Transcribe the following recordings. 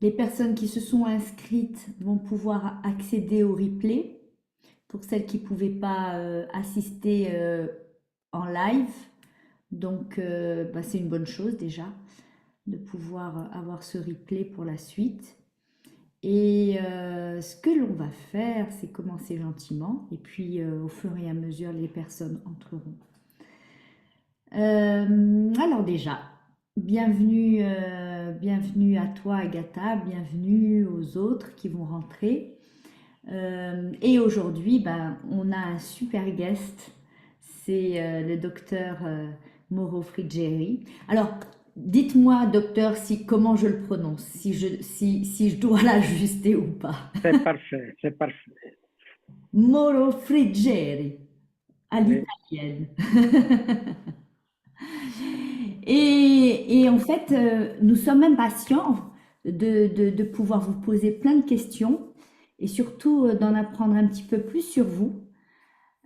Les personnes qui se sont inscrites vont pouvoir accéder au replay. Pour celles qui ne pouvaient pas assister en live, donc bah, c'est une bonne chose déjà de pouvoir avoir ce replay pour la suite. Et ce que l'on va faire, c'est commencer gentiment, et puis au fur et à mesure, les personnes entreront. Alors déjà, bienvenue à toi Agatha, bienvenue aux autres qui vont rentrer. Et aujourd'hui, ben, on a un super guest, c'est le docteur Mauro Friggeri. Alors, dites-moi, docteur, comment je le prononce, si je dois l'ajuster ou pas. C'est parfait, c'est parfait. Mauro Friggeri, à Oui, l'italienne. Et en fait, nous sommes impatients de pouvoir vous poser plein de questions et surtout d'en apprendre un petit peu plus sur vous.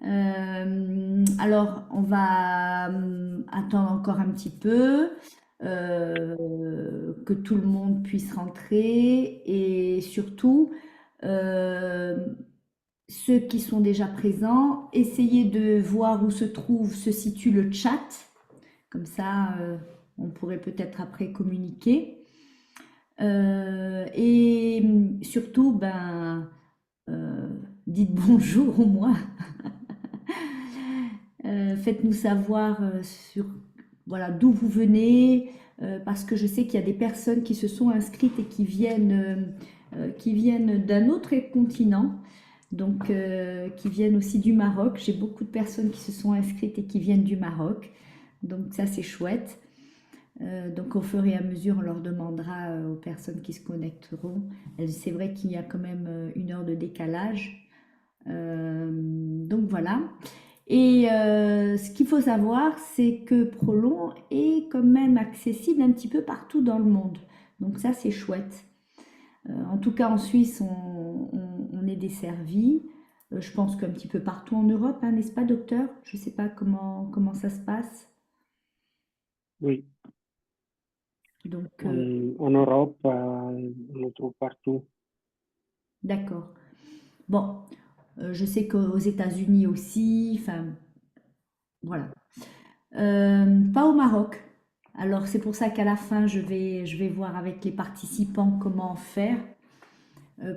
Alors, on va attendre encore un petit peu, que tout le monde puisse rentrer et surtout, euh, ceux qui sont déjà présents, essayez de voir où se situe le chat. Comme ça, on pourrait peut-être après communiquer. Et surtout, ben, euh, dites bonjour au moins. Faites-nous savoir sur voilà, d'où vous venez, parce que je sais qu'il y a des personnes qui se sont inscrites et qui viennent d'un autre continent, donc qui viennent aussi du Maroc. J'ai beaucoup de personnes qui se sont inscrites et qui viennent du Maroc, donc ça c'est chouette. Donc au fur et à mesure, on leur demandera aux personnes qui se connecteront. C'est vrai qu'il y a quand même 1 heure de décalage. Donc voilà. Et ce qu'il faut savoir, c'est que Prolon est quand même accessible un petit peu partout dans le monde. Donc ça, c'est chouette. En tout cas, en Suisse, on est desservi. Je pense qu'un petit peu partout en Europe, hein, n'est-ce pas, docteur? Je ne sais pas comment ça se passe. oui. Donc, En Europe, on le trouve partout. d'accord. Bon, je sais qu'aux États-Unis aussi, enfin, voilà. Pas au Maroc. Alors, c'est pour ça qu'à la fin, je vais voir avec les participants comment faire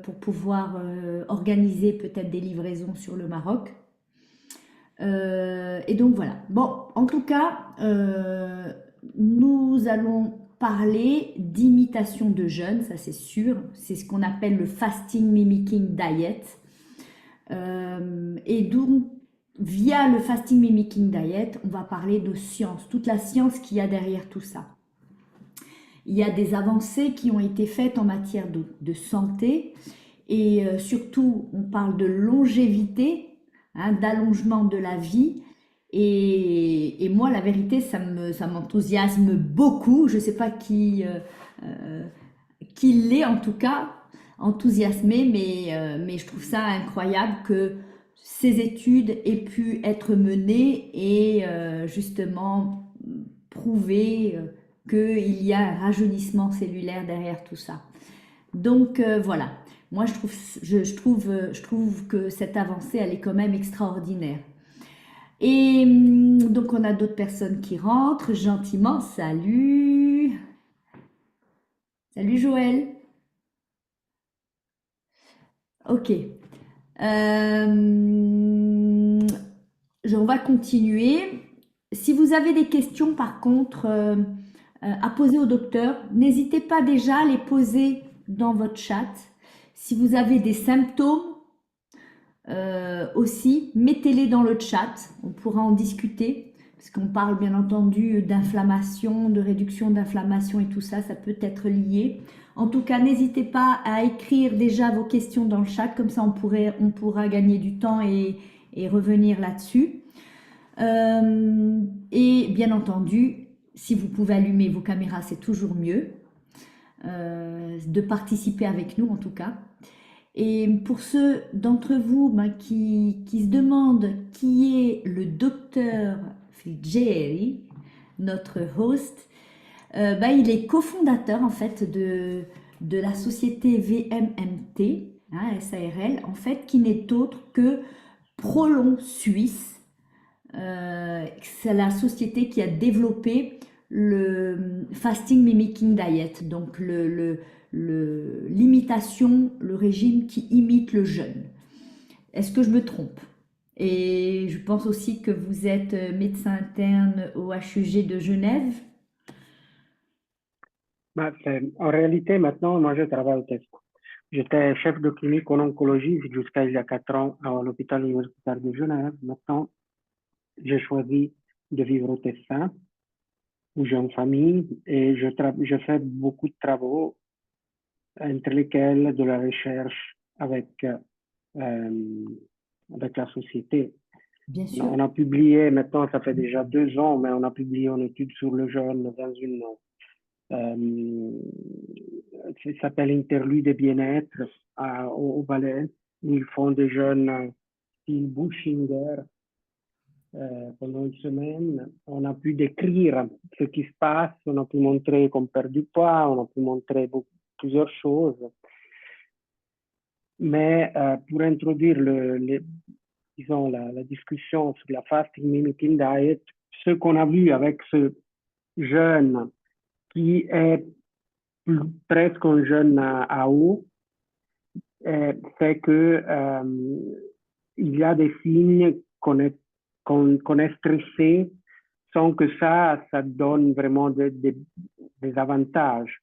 pour pouvoir organiser peut-être des livraisons sur le Maroc. Et donc voilà. Bon, en tout cas, nous allons parler d'imitation de jeûne, ça c'est sûr. C'est ce qu'on appelle le fasting mimicking diet. Et donc, via le fasting mimicking diet, on va parler de science, toute la science qu'il y a derrière tout ça. Il y a des avancées qui ont été faites en matière de santé et surtout, on parle de longévité, hein, d'allongement de la vie. Et moi, la vérité, ça m'enthousiasme beaucoup. Je ne sais pas qui l'est en tout cas, enthousiasmé, mais je trouve ça incroyable que ces études aient pu être menées et justement prouver qu'il y a un rajeunissement cellulaire derrière tout ça. Donc voilà, moi je trouve que cette avancée, elle est quand même extraordinaire. Et donc on a d'autres personnes qui rentrent gentiment. Salut, salut Joël. Ok. On va continuer. Si vous avez des questions, par contre, à poser au docteur, n'hésitez pas déjà à les poser dans votre chat. Si vous avez des symptômes aussi, mettez-les dans le chat. On pourra en discuter. Parce qu'on parle bien entendu d'inflammation, de réduction d'inflammation et tout ça, ça peut être lié. En tout cas, n'hésitez pas à écrire déjà vos questions dans le chat, comme ça on pourra gagner du temps et revenir là-dessus. Et bien entendu, si vous pouvez allumer vos caméras, c'est toujours mieux. De participer avec nous en tout cas. Et pour ceux d'entre vous qui se demandent qui est le docteur Friggeri, notre host, il est cofondateur en fait de la société VMMT, hein, SARL, en fait, qui n'est autre que Prolon Suisse. C'est la société qui a développé le fasting mimicking diet, donc l'imitation, le régime qui imite le jeûne. Est-ce que je me trompe? Et je pense aussi que vous êtes médecin interne au HUG de Genève. Bah, en réalité, maintenant, moi, je travaille au TEF. J'étais chef de clinique en oncologie jusqu'à il y a 4 ans à l'hôpital universitaire de Genève. Maintenant, j'ai choisi de vivre au Tessin, où j'ai une famille et je fais beaucoup de travaux, entre lesquels de la recherche avec la société. Bien sûr. On a publié, maintenant ça fait déjà 2 ans, mais on a publié une étude sur le jeûne dans une, ça s'appelle Interlude et bien-être au Valais. Ils font des jeûnes style Bushinger pendant une semaine. On a pu décrire ce qui se passe, on a pu montrer qu'on perd du poids, on a pu montrer plusieurs choses. Mais pour introduire disons, la discussion sur la fasting mimicking diet, ce qu'on a vu avec ce jeûne qui est presque un jeûne à eau, c'est que il y a des signes qu'on est stressé sans que ça donne vraiment des avantages.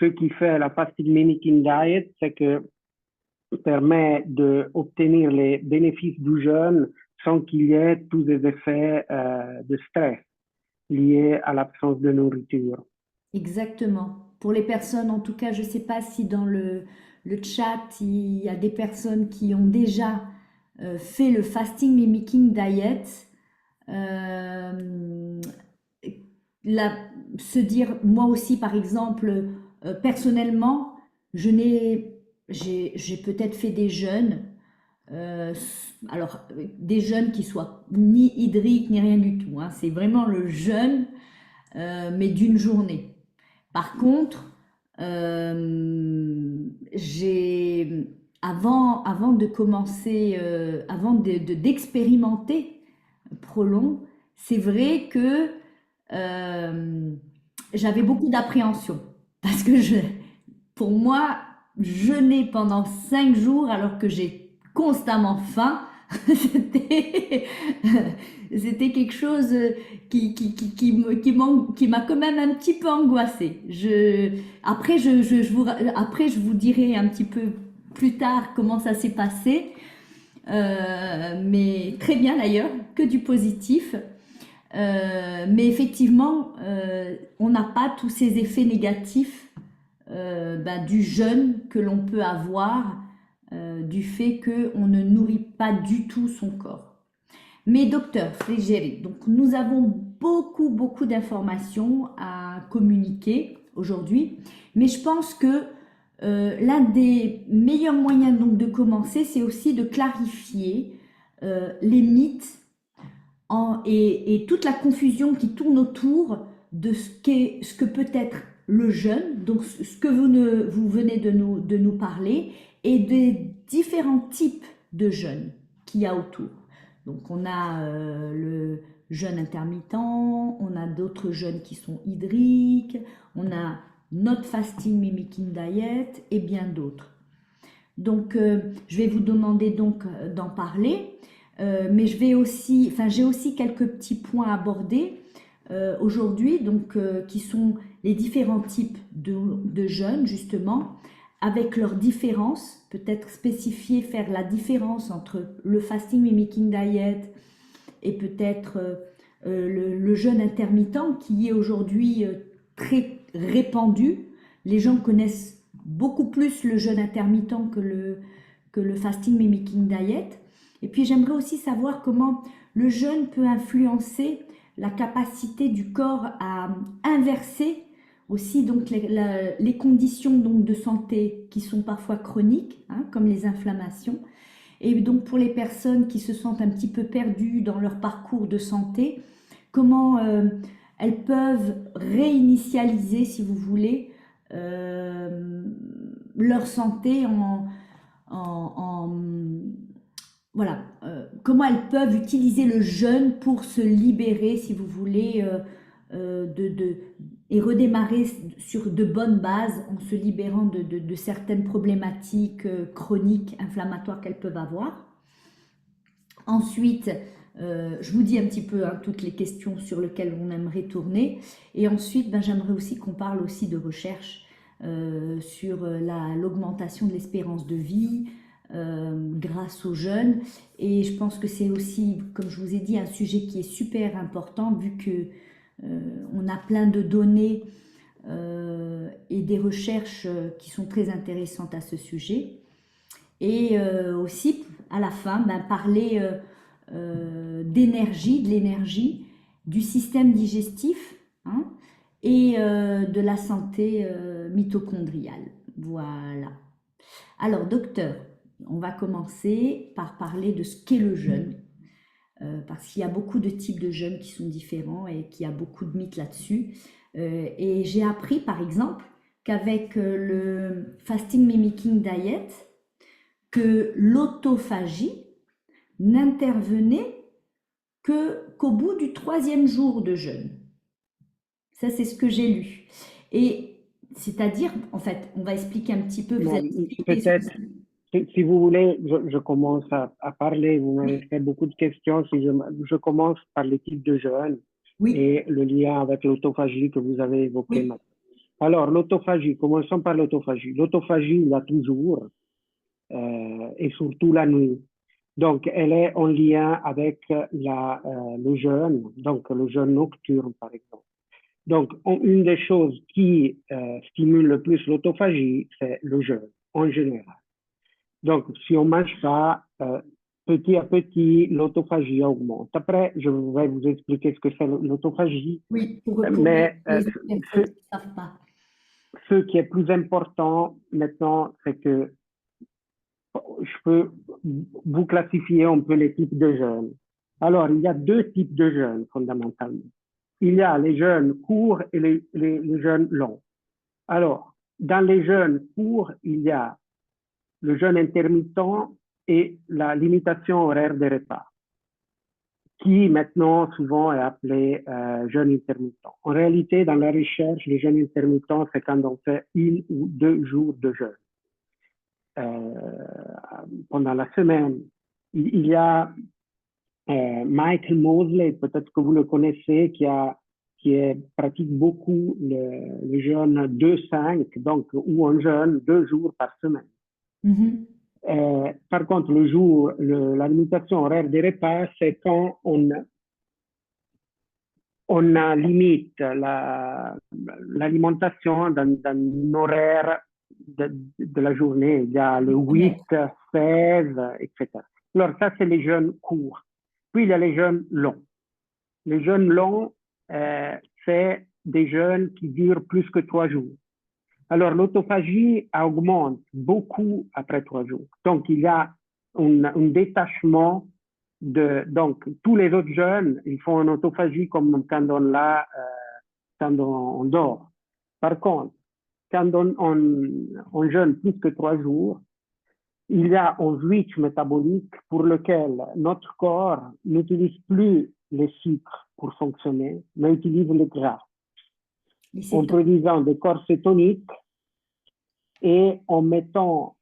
Ce qui fait la fasting mimicking diet, c'est que permet d'obtenir les bénéfices du jeûne sans qu'il y ait tous les effets de stress liés à l'absence de nourriture. Exactement. Pour les personnes, en tout cas, je ne sais pas si dans le chat, il y a des personnes qui ont déjà fait le fasting mimicking diet. Euh, Se dire, moi aussi, par exemple, personnellement, j'ai peut-être fait des jeûnes, euh, alors des jeûnes qui soient ni hydriques ni rien du tout, hein. C'est vraiment le jeûne, mais d'une journée. Par contre, j'ai avant de commencer, d'expérimenter Prolong, c'est vrai que euh, j'avais beaucoup d'appréhension parce que pour moi, jeûner pendant 5 jours alors que j'ai constamment faim, c'était, c'était quelque chose qui m'a quand même un petit peu angoissée. Après, je vous dirai un petit peu plus tard comment ça s'est passé. Mais très bien d'ailleurs, que du positif. Mais effectivement, on n'a pas tous ces effets négatifs du jeûne que l'on peut avoir, du fait qu'on ne nourrit pas du tout son corps. Mais docteur Frégéry, donc nous avons beaucoup d'informations à communiquer aujourd'hui, mais je pense que l'un des meilleurs moyens donc de commencer, c'est aussi de clarifier les mythes et toute la confusion qui tourne autour de ce que peut être le jeûne, donc ce que vous venez de nous parler, et des différents types de jeûne qu'il y a autour. Donc on a le jeûne intermittent, on a d'autres jeûnes qui sont hydriques, on a not fasting mimicking diet et bien d'autres. Donc je vais vous demander donc d'en parler. Mais j'ai aussi quelques petits points à aborder aujourd'hui, donc qui sont les différents types de jeûnes justement, avec leurs différences, peut-être spécifier, faire la différence entre le fasting mimicking diet et peut-être le jeûne intermittent qui est aujourd'hui très répandu. Les gens connaissent beaucoup plus le jeûne intermittent que le fasting mimicking diet. Et puis j'aimerais aussi savoir comment le jeûne peut influencer la capacité du corps à inverser aussi donc les conditions donc de santé qui sont parfois chroniques, hein, comme les inflammations. Et donc pour les personnes qui se sentent un petit peu perdues dans leur parcours de santé, comment elles peuvent réinitialiser, si vous voulez, leur santé en, voilà, comment elles peuvent utiliser le jeûne pour se libérer, si vous voulez, et redémarrer sur de bonnes bases en se libérant de certaines problématiques chroniques, inflammatoires qu'elles peuvent avoir. Ensuite, je vous dis un petit peu, hein, toutes les questions sur lesquelles on aimerait tourner. Et ensuite, ben, j'aimerais aussi qu'on parle aussi de recherche sur l'augmentation de l'espérance de vie grâce aux jeunes. Et je pense que c'est aussi, comme je vous ai dit, un sujet qui est super important vu que on a plein de données et des recherches qui sont très intéressantes à ce sujet. Et aussi, à la fin, ben, parler d'énergie, de l'énergie, du système digestif, hein, et de la santé mitochondriale. Voilà. Alors, docteur, on va commencer par parler de ce qu'est le jeûne, parce qu'il y a beaucoup de types de jeûnes qui sont différents et qu'il y a beaucoup de mythes là-dessus. Et j'ai appris, par exemple, qu'avec le Fasting Mimicking Diet, que l'autophagie n'intervenait qu'au bout du 3e jour de jeûne. Ça, c'est ce que j'ai lu. Et c'est-à-dire, en fait, on va expliquer un petit peu, vous Bon, allez expliquer ce peut-être, si vous voulez, je commence à parler. Vous m'avez Oui, fait beaucoup de questions. Si je commence par les types de jeûne oui, et le lien avec l'autophagie que vous avez évoqué oui. maintenant. Alors, l'autophagie, commençons par l'autophagie. L'autophagie, il y a toujours, et surtout la nuit. Donc, elle est en lien avec le jeûne, donc le jeûne nocturne, par exemple. Donc, une des choses qui stimule le plus l'autophagie, c'est le jeûne, en général. Donc, si on mange ça, petit à petit, l'autophagie augmente. Après, je vais vous expliquer ce que c'est l'autophagie, Oui, pour mais les autres personnes ce, qui ne savent pas. ce qui est plus important maintenant, c'est que je peux vous classifier un peu les types de jeûnes. Alors, il y a deux types de jeûnes, fondamentalement. Il y a les jeûnes courts et les jeûnes longs. Alors, dans les jeûnes courts, il y a le jeûne intermittent et la limitation horaire des repas, qui maintenant souvent est appelé jeûne intermittent. En réalité, dans la recherche, le jeûne intermittent, c'est quand on fait 1 ou 2 jours de jeûne pendant la semaine. Il y a Michael Mosley, peut-être que vous le connaissez, pratique beaucoup le jeûne 2-5, donc où on jeûne 2 jours par semaine. Mhm. Par contre, la limitation horaire des repas, c'est quand on limite l'alimentation dans un horaire de la journée. Il y a le 8, 16, etc. Alors ça, c'est les jeûnes courts. Puis il y a les jeûnes longs. Les jeûnes longs, c'est des jeûnes qui durent plus que 3 jours. Alors, l'autophagie augmente beaucoup après 3 jours. Donc, il y a un détachement donc, tous les autres jeunes, ils font une autophagie comme quand on dort. Par contre, quand on jeûne plus que 3 jours, il y a un switch métabolique pour lequel notre corps n'utilise plus les sucres pour fonctionner, mais utilise les gras Les en cétone. produisant des corps cétoniques et en mettant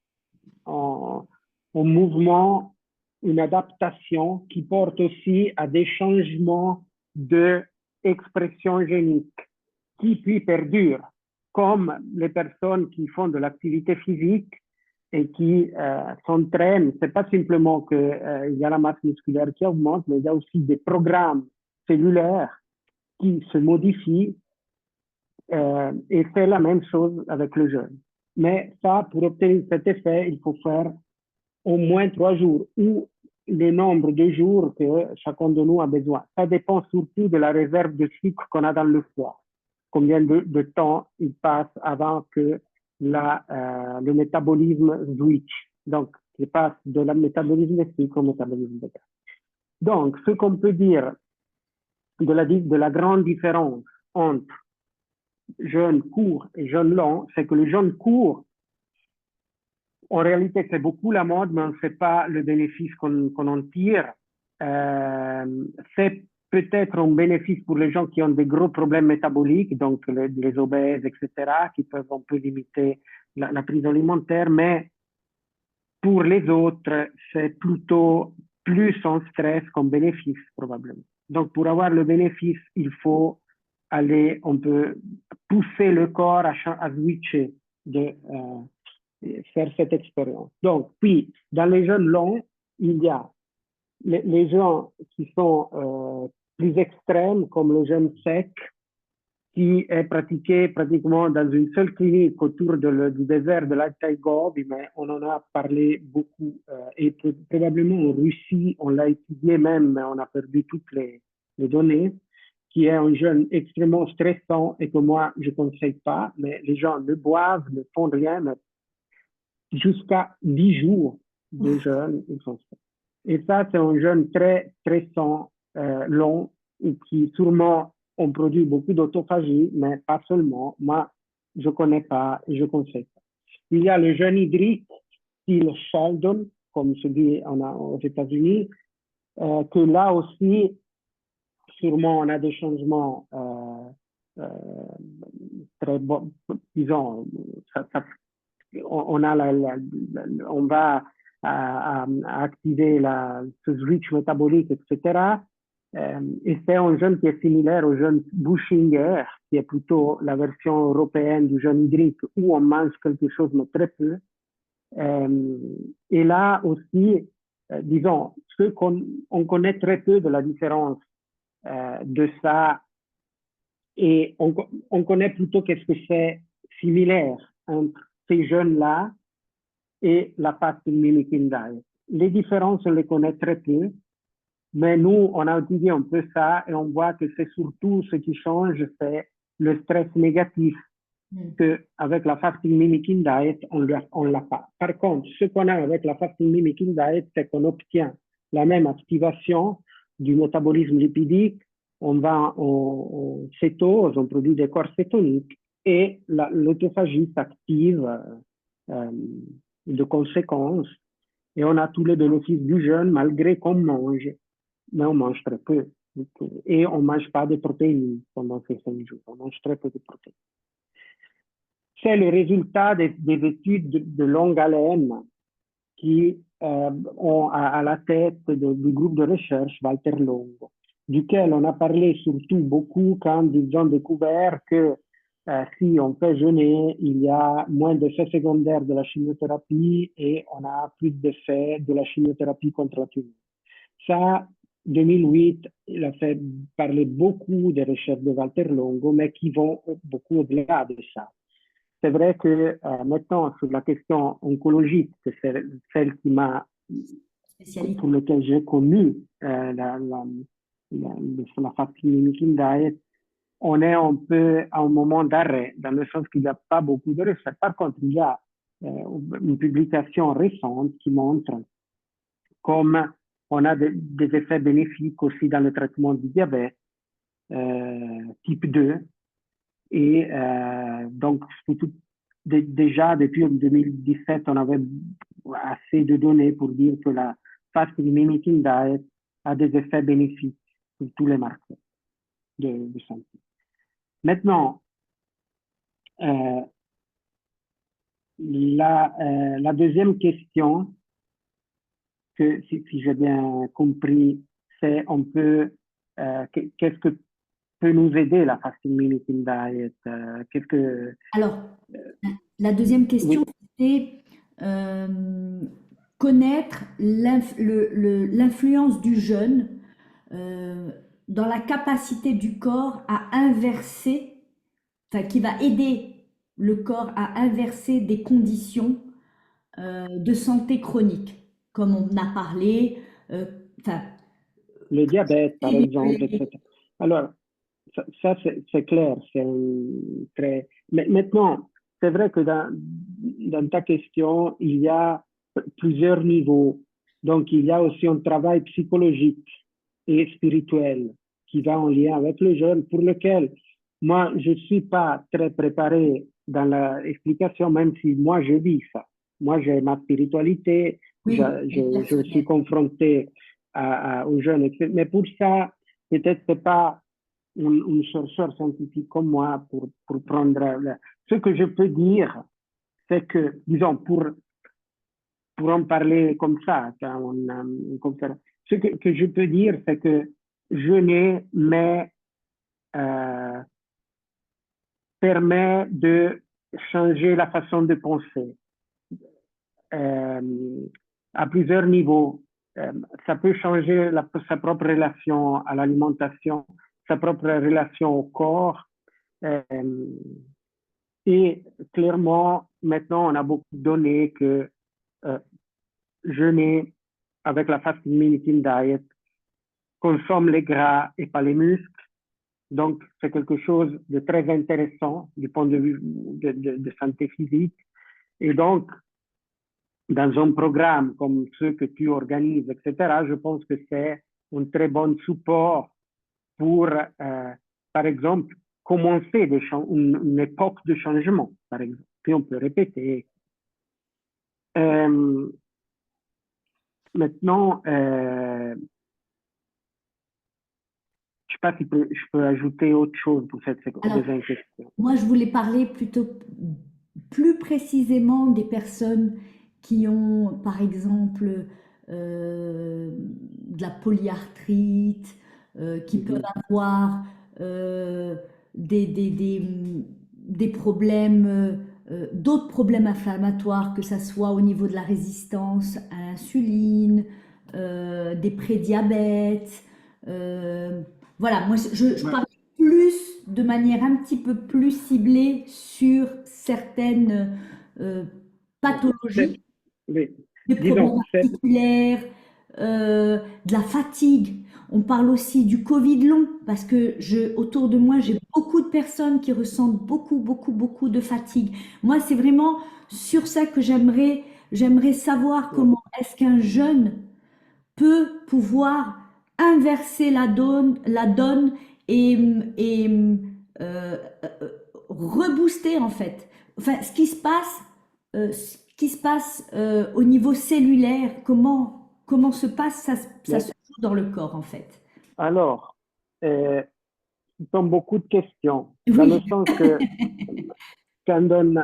en, en mouvement une adaptation qui porte aussi à des changements d'expression génique qui puis perdurent, comme les personnes qui font de l'activité physique et qui s'entraînent. C'est pas simplement qu'il y a la masse musculaire qui augmente, mais il y a aussi des programmes cellulaires qui se modifient et c'est la même chose avec le jeûne. Mais ça, pour obtenir cet effet, il faut faire au moins 3 jours ou le nombre de jours que chacun de nous a besoin. Ça dépend surtout de la réserve de sucre qu'on a dans le foie. Combien de temps il passe avant que le métabolisme switch. Donc, il passe de la métabolisme de sucre au métabolisme de gras. Donc, ce qu'on peut dire de la grande différence entre jeûne court et jeûne long, c'est que le jeûne court, En réalité, c'est beaucoup la mode, mais on ne sait pas le bénéfice qu'on en tire. C'est peut-être un bénéfice pour les gens qui ont des gros problèmes métaboliques, donc les obèses, etc., qui peuvent un peu limiter la prise alimentaire, mais pour les autres, c'est plutôt plus en stress qu'en bénéfice, probablement. Donc, pour avoir le bénéfice, il faut aller, on peut pousser le corps à switcher, de faire cette expérience. Donc, puis, dans les jeunes longs, il y a les gens qui sont plus extrêmes, comme le jeûne sec, qui est pratiqué pratiquement dans une seule clinique autour du désert de l'Altaï Gobi, mais on en a parlé beaucoup et probablement en Russie, on l'a étudié même, mais on a perdu toutes les données, qui est un jeûne extrêmement stressant et que moi, je ne conseille pas, mais les gens ne boivent, ne font rien, mais jusqu'à 10 jours de jeûne, ils font ça. Et ça, c'est un jeûne très stressant, long, et qui sûrement on produit beaucoup d'autophagie, mais pas seulement. Moi, je ne connais pas et je conseille pas. Il y a le jeûne hydrique, style Sheldon, comme se dit aux États-Unis, que là aussi, sûrement, on a des changements très bons. Disons, on va à activer ce switch métabolique, etc. Et c'est un jeûne qui est similaire au jeûne Bushinger, qui est plutôt la version européenne du jeûne hydrique, où on mange quelque chose, mais très peu. Et là aussi, disons, on connaît très peu de la différence de ça, et on connaît plutôt qu'est-ce que c'est similaire entre ces jeunes-là et la fasting mimicking diet. Les différences, on les connaît très peu, mais nous, on a étudié un peu ça et on voit que c'est surtout ce qui change, c'est le stress négatif, qu'avec la fasting mimicking diet, on l'a pas. Par contre, ce qu'on a avec la fasting mimicking diet, c'est qu'on obtient la même activation du métabolisme lipidique, on va en cétose, on produit des corps cétoniques et l'autophagie s'active de conséquence et on a tous les bénéfices du jeûne malgré qu'on mange, mais on mange très peu. Et on ne mange pas de protéines pendant ces 5 jours, on mange très peu de protéines. C'est le résultat des études de longue haleine qui ont à la tête du groupe de recherche Walter Longo, duquel on a parlé surtout beaucoup quand ils ont découvert que si on fait jeûner, il y a moins d'effets secondaires de la chimiothérapie et on a plus d'effets de la chimiothérapie contre la tumeur. Ça, 2008, il a fait parler beaucoup des recherches de Walter Longo, mais qui vont beaucoup au-delà de ça. C'est vrai que maintenant, sur la question oncologique, que c'est celle qui m'a, pour laquelle j'ai connu la fasting mimicking diet, on est un peu à un moment d'arrêt, dans le sens qu'il n'y a pas beaucoup de recherches. Par contre, il y a une publication récente qui montre comme on a des effets bénéfiques aussi dans le traitement du diabète type 2. Et donc, déjà, depuis 2017, on avait assez de données pour dire que la fasting mimicking diet a des effets bénéfiques sur tous les marqueurs de santé. Maintenant, la deuxième question, que si j'ai bien compris, c'est on peut, qu'est-ce que peut nous aider la fasting mimicking diet? Alors, la deuxième question, Oui. c'était connaître l'influence du jeûne dans la capacité du corps à inverser, enfin qui va aider le corps à inverser des conditions de santé chronique, comme on a parlé, enfin, Le diabète, par exemple, les- etc. Alors, ça c'est clair. Très... Mais maintenant, c'est vrai que dans ta question, il y a plusieurs niveaux. Donc, il y a aussi un travail psychologique et spirituel qui va en lien avec le jeûne, pour lequel moi, je ne suis pas très préparé dans l'explication, même si moi, je vis ça. moi j'ai ma spiritualité, Oui, et je suis personnel. confronté aux jeunes, etc. Mais pour ça, peut-être c'est pas un chercheur scientifique comme moi pour prendre... Ce que je peux dire, c'est que, disons, pour en parler comme ça, quand comme ça, que je peux dire, c'est que jeûner euh, permet de changer la façon de penser euh, à plusieurs niveaux. Ça peut changer sa propre relation à l'alimentation, sa propre relation au corps. Euh, et clairement, maintenant, on a beaucoup de données que euh, jeûner avec la fasting limiting diet consomme les gras et pas les muscles. Donc, c'est quelque chose de très intéressant du point de vue de santé physique. Et donc, dans un programme comme ceux que tu organises, etc., je pense que c'est un très bon support pour, par exemple, commencer une époque de changement, par exemple. Puis on peut répéter. Euh, maintenant, je ne sais pas si je peux ajouter autre chose pour cette Alors, deuxième question. moi, je voulais parler plutôt plus précisément des personnes qui ont, par exemple, de la polyarthrite, qui peuvent Mhm. avoir euh, des, des, des, des problèmes, d'autres problèmes inflammatoires, que ça soit au niveau de la résistance à l'insuline, des prédiabètes. euh, voilà, moi, je Ouais, parle plus, de manière un petit peu plus ciblée sur certaines ouais. pathologies, Oui. des problèmes Disons, articulaires, de la fatigue. On parle aussi du Covid long, parce que autour de moi, j'ai beaucoup de personnes qui ressentent beaucoup de fatigue. Moi, c'est vraiment sur ça que j'aimerais savoir ouais. comment est-ce qu'un jeune peut pouvoir inverser la donne et euh, euh, rebooster en fait. Enfin, ce qui se passe au niveau cellulaire, comment se passe, ça se Mais joue dans le corps en fait. alors, ce sont beaucoup de questions, dans le Oui, sens que quand on,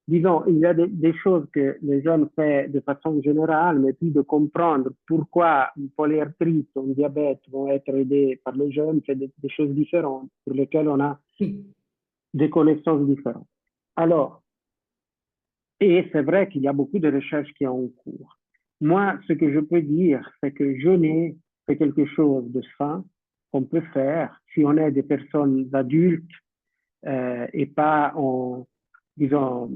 disons, il y a des choses que les jeunes font de façon générale, mais puis de comprendre pourquoi une polyarthrite ou un diabète vont être aidés par les jeunes, c'est des choses différentes pour lesquelles on a oui. des connaissances différentes. Alors, et c'est vrai qu'il y a beaucoup de recherches qui sont en cours. Moi, ce que je peux dire, c'est que jeûner, c'est quelque chose de sain qu'on peut faire si on est des personnes adultes et pas disons,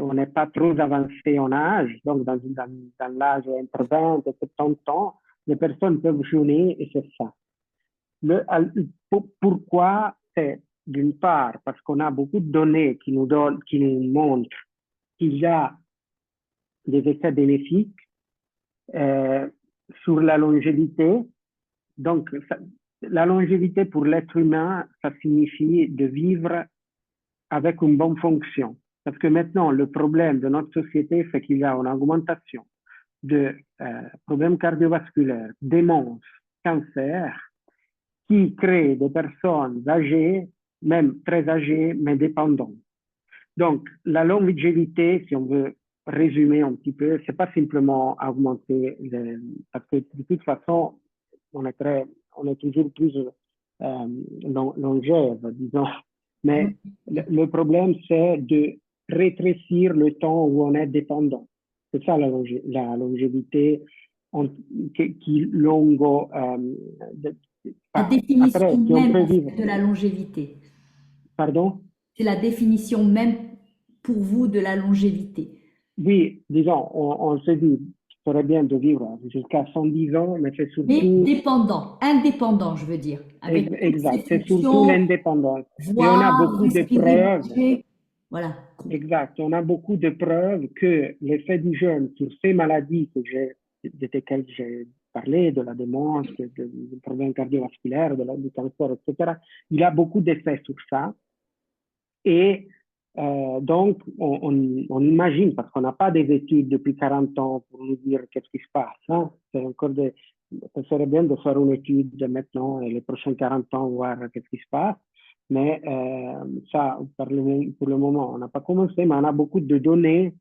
on n'est pas trop avancé en âge, donc dans l'âge entre 20 et 70 ans, les personnes peuvent jeûner et c'est ça. Pourquoi? C'est d'une part parce qu'on a beaucoup de données qui nous montrent qu'il y a des effets bénéfiques euh, sur la longévité. Donc, la longévité pour l'être humain, ça signifie de vivre avec une bonne fonction. Parce que maintenant, le problème de notre société, c'est qu'il y a une augmentation de problèmes cardiovasculaires, démence, cancer, qui crée des personnes âgées, même très âgées, mais dépendantes. Donc, la longévité, si on veut résumer un petit peu, c'est pas simplement augmenter, parce que de toute façon, on est toujours plus longève, disons. Mais le problème, c'est de rétrécir le temps où on est dépendant. C'est ça la longévité qui longo, La après, définition si on même peut en vivre, fait, de la longévité. pardon? C'est la définition même pour vous de la longévité. Oui, disons, on se dit, ce serait bien de vivre jusqu'à 110 ans, mais c'est Mais surtout, dépendant, indépendant, je veux dire, avec toutes ses exact, c'est surtout fonctions, l'indépendance. Et on a voir, beaucoup de respirer, preuves, manger. Voilà. exact, on a beaucoup de preuves que l'effet du jeûne sur ces maladies desquelles j'ai parlé, de la démence, du problème cardiovasculaire, du cancer, etc., il a beaucoup d'effets sur ça. Et Donc, on imagine, parce qu'on n'a pas des études depuis 40 ans pour nous dire qu'est-ce qui se passe. Hein. Ça serait bien de faire une étude maintenant et les prochains 40 ans, voir qu'est-ce qui se passe. Mais ça, pour le moment, on n'a pas commencé, mais on a beaucoup de données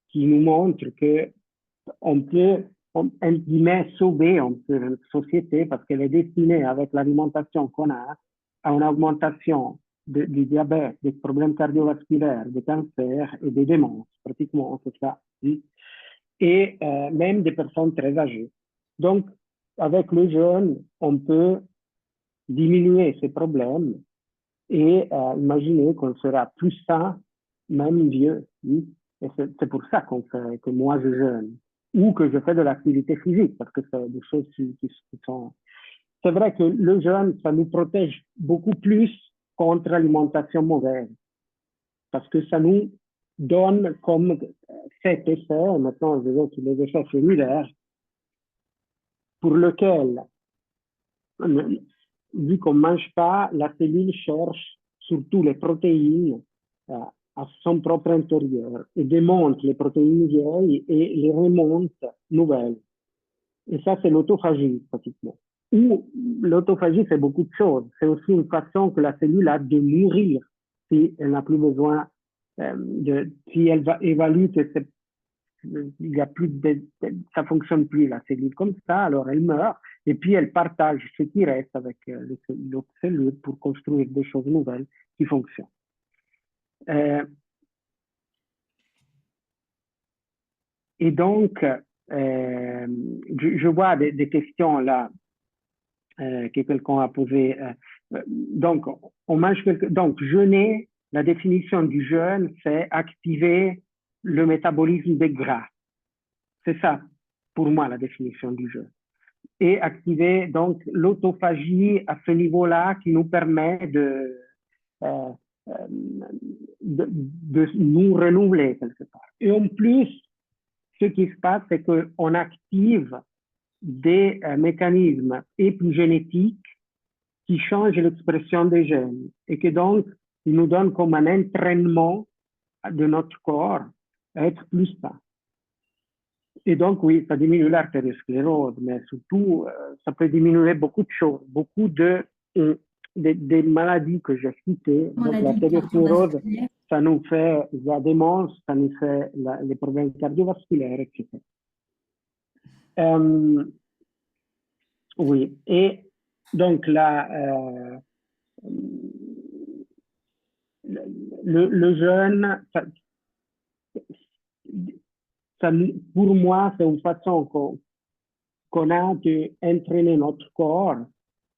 qui nous montrent que on peut, entre guillemets, sauver notre société parce qu'elle est destinée, avec l'alimentation qu'on a, à une augmentation du diabète, des problèmes cardiovasculaires, des cancers et des démences, pratiquement, c'est ça. Et même des personnes très âgées. Donc, avec le jeûne, on peut diminuer ces problèmes et imaginer qu'on sera plus sain, même vieux. Oui. Et c'est pour ça que moi je jeûne ou que je fais de l'activité physique, parce que c'est des choses qui sont... C'est vrai que le jeûne, ça nous protège beaucoup plus contre l'alimentation mauvaise, parce que ça nous donne comme cet effet, maintenant je veux qu'il les effets cellulaires, pour lequel, vu qu'on ne mange pas, la cellule cherche surtout les protéines à son propre intérieur et démonte les protéines vieilles et les remonte nouvelles. Et ça, c'est l'autophagie, pratiquement. Ou l'autophagie, c'est beaucoup de choses. C'est aussi une façon que la cellule a de mourir si elle n'a plus besoin si elle va évalue que il y a plus ça fonctionne plus la cellule comme ça, alors elle meurt et puis elle partage ce qui reste avec l'autre cellule pour construire des choses nouvelles qui fonctionnent. Et donc, je vois des questions là que quelqu'un a posées. Donc, on mange donc jeûner, la définition du jeûne, c'est activer le métabolisme des gras. C'est ça, pour moi, la définition du jeûne. Et activer donc l'autophagie à ce niveau-là qui nous permet euh, de nous renouveler quelque part. Et en plus, ce qui se passe, c'est qu'on active des mécanismes épigénétiques qui changent l'expression des gènes et que donc, ils nous donnent comme un entraînement de notre corps à être plus sain. Et donc, oui, ça diminue l'artériosclérose, mais surtout, ça peut diminuer beaucoup de choses, beaucoup des maladies que j'ai citées. Donc, l'artériosclérose, ça nous fait la démence, ça nous fait les problèmes cardiovasculaires, etc. Oui, et donc le jeûne, pour moi, c'est une façon qu'on a d'entraîner notre corps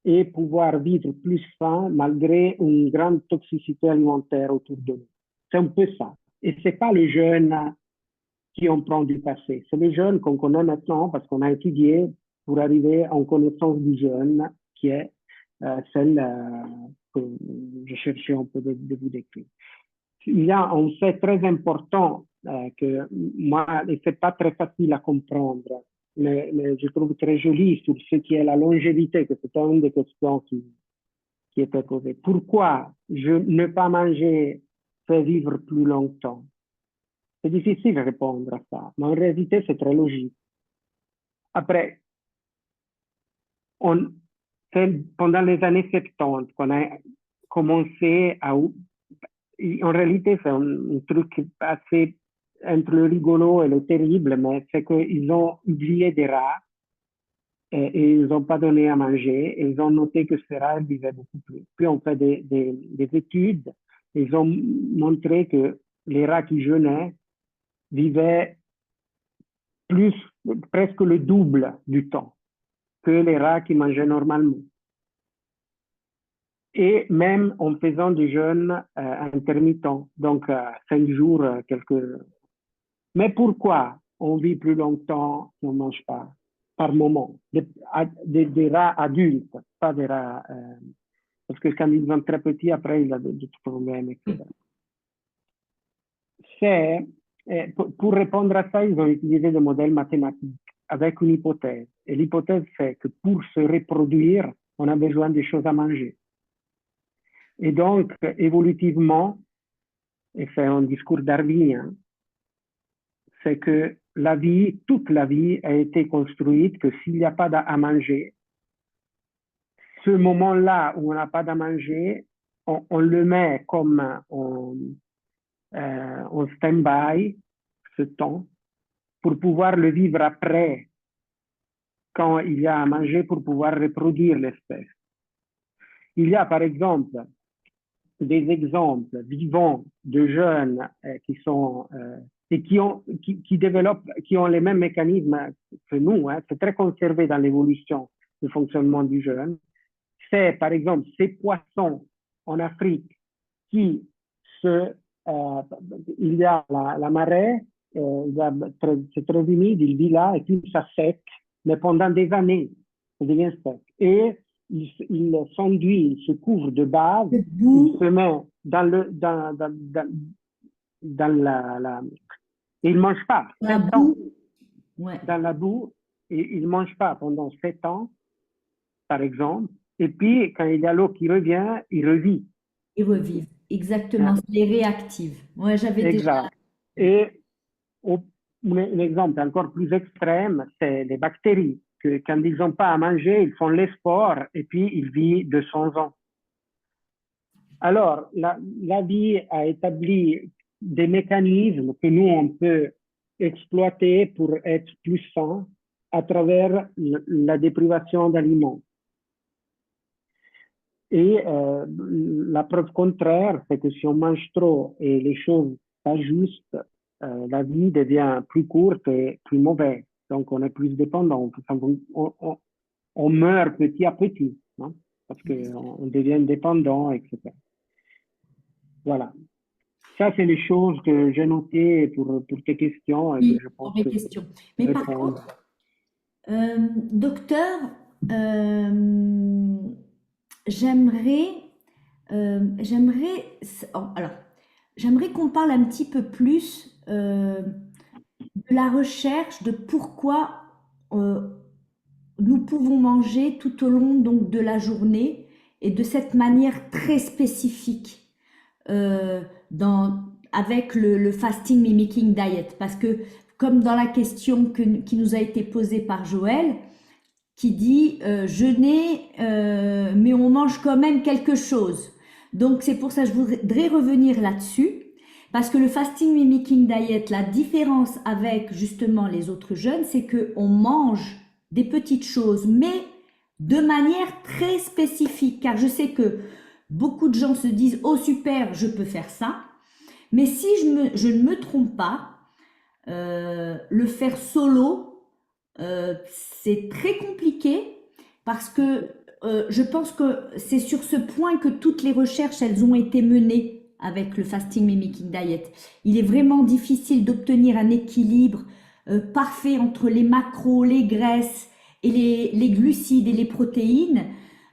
et pouvoir vivre plus sain malgré une grande toxicité alimentaire autour de nous. C'est un peu ça. Et c'est pas le jeûne qui on prend du passé. C'est le jeûne qu'on connaît maintenant parce qu'on a étudié pour arriver en connaissance du jeûne qui est celle que je cherchais un peu de vous décrire. Il y a un fait très important que moi, et c'est pas très facile à comprendre, mais je trouve très joli sur ce qui est la longévité, que c'était une des questions qui était posée. Pourquoi ne pas manger fait vivre plus longtemps? C'est difficile de répondre à ça, mais en réalité, c'est très logique. Après, pendant les années 70 qu'on a commencé à... En réalité, c'est un truc assez entre le rigolo et le terrible, mais c'est qu'ils ont oublié des rats et ils n'ont pas donné à manger et ils ont noté que ces rats vivaient beaucoup plus. Puis on fait des études et ils ont montré que les rats qui jeûnaient vivaient plus, presque le double du temps que les rats qui mangeaient normalement. Et même en faisant des jeûnes intermittents, donc 5 jours, Mais pourquoi on vit plus longtemps si on ne mange pas par moment? Des rats adultes, pas des rats... parce que quand ils sont très petits, après, ils ont d'autres problèmes, etc. Pour répondre à ça, ils ont utilisé des modèles mathématiques avec une hypothèse. Et l'hypothèse, c'est que pour se reproduire, on a besoin des choses à manger. Et donc, évolutivement, et c'est un discours darwinien, c'est que la vie, toute la vie a été construite que s'il n'y a pas à manger, ce moment-là où on n'a pas à manger, on le met comme en stand-by, ce temps, pour pouvoir le vivre après, quand il y a à manger, pour pouvoir reproduire l'espèce. Il y a par exemple des exemples vivants de jeunes qui sont et qui développent, qui ont les mêmes mécanismes que nous. Hein. C'est très conservé dans l'évolution du fonctionnement du jeune. C'est par exemple ces poissons en Afrique qui il y a la marée, c'est très humide, il vit là et puis ça sec, mais pendant des années, ça devient sec. Et il s'enduit, il se couvre de bave, Le il bout, se met dans et il ne mange pas, la 7 ans boue, ouais, dans la boue, et il ne mange pas pendant 7 ans, par exemple, et puis quand il y a l'eau qui revient, il revit. ils revivent. Exactement, Hein. c'est les réactives. Ouais, j'avais déjà. Exact. Et un exemple encore plus extrême, c'est les bactéries, que quand ils n'ont pas à manger, ils font les spores et puis ils vivent 200 ans. Alors, la vie a établi des mécanismes que nous, on peut exploiter pour être plus sains à travers la déprivation d'aliments. Et la preuve contraire, c'est que si on mange trop et les choses pas justes, la vie devient plus courte et plus mauvaise. Donc, on est plus dépendant. On meurt petit à petit, hein, parce qu'on devient dépendant, etc. Voilà. Ça, c'est les choses que j'ai notées pour tes questions et que Oui, je pour pense mes que questions. Mais par répondre. contre, docteur, euh, j'aimerais, alors, j'aimerais qu'on parle un petit peu plus de la recherche de pourquoi euh, nous pouvons manger tout au long donc de la journée et de cette manière très spécifique euh, avec le fasting mimicking diet. Parce que comme dans la question qui nous a été posée par Joël, qui dit jeûner, mais on mange quand même quelque chose. Donc c'est pour ça que je voudrais revenir là-dessus. Parce que le fasting mimicking diet, la différence avec justement les autres jeûnes, c'est qu'on mange des petites choses, mais de manière très spécifique. Car je sais que beaucoup de gens se disent, oh super, je peux faire ça. Mais si je ne me trompe pas, le faire solo, c'est très compliqué parce que je pense que c'est sur ce point que toutes les recherches, elles ont été menées avec le fasting mimicking diet. Il est vraiment difficile d'obtenir un équilibre parfait entre les macros, les graisses et les glucides et les protéines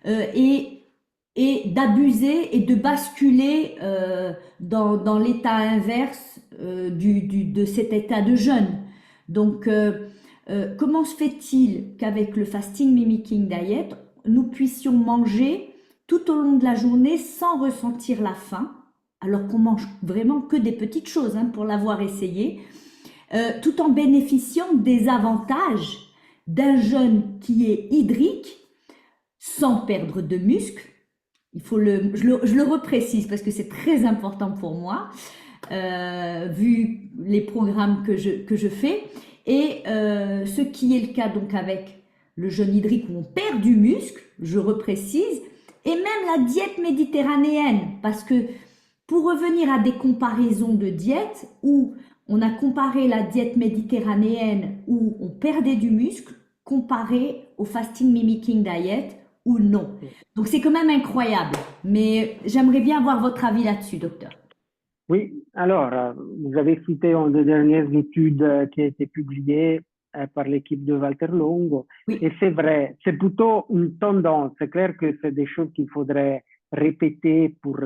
euh, et, et d'abuser et de basculer dans l'état inverse de cet état de jeûne. Donc, comment se fait-il qu'avec le fasting mimicking diet, nous puissions manger tout au long de la journée sans ressentir la faim, alors qu'on mange vraiment que des petites choses hein, pour l'avoir essayé, tout en bénéficiant des avantages d'un jeûne qui est hydrique, sans perdre de muscle. Je le reprécise parce que c'est très important pour moi, vu les programmes que je fais. Et ce qui est le cas donc avec le jeûne hydrique où on perd du muscle, je reprécise, et même la diète méditerranéenne, parce que pour revenir à des comparaisons de diète où on a comparé la diète méditerranéenne où on perdait du muscle comparé au fasting mimicking diet ou non. Donc c'est quand même incroyable, mais j'aimerais bien avoir votre avis là-dessus, docteur. Oui, alors, vous avez cité une des dernières études qui a été publiée par l'équipe de Walter Longo, Oui, et c'est vrai, c'est plutôt une tendance. C'est clair que c'est des choses qu'il faudrait répéter pour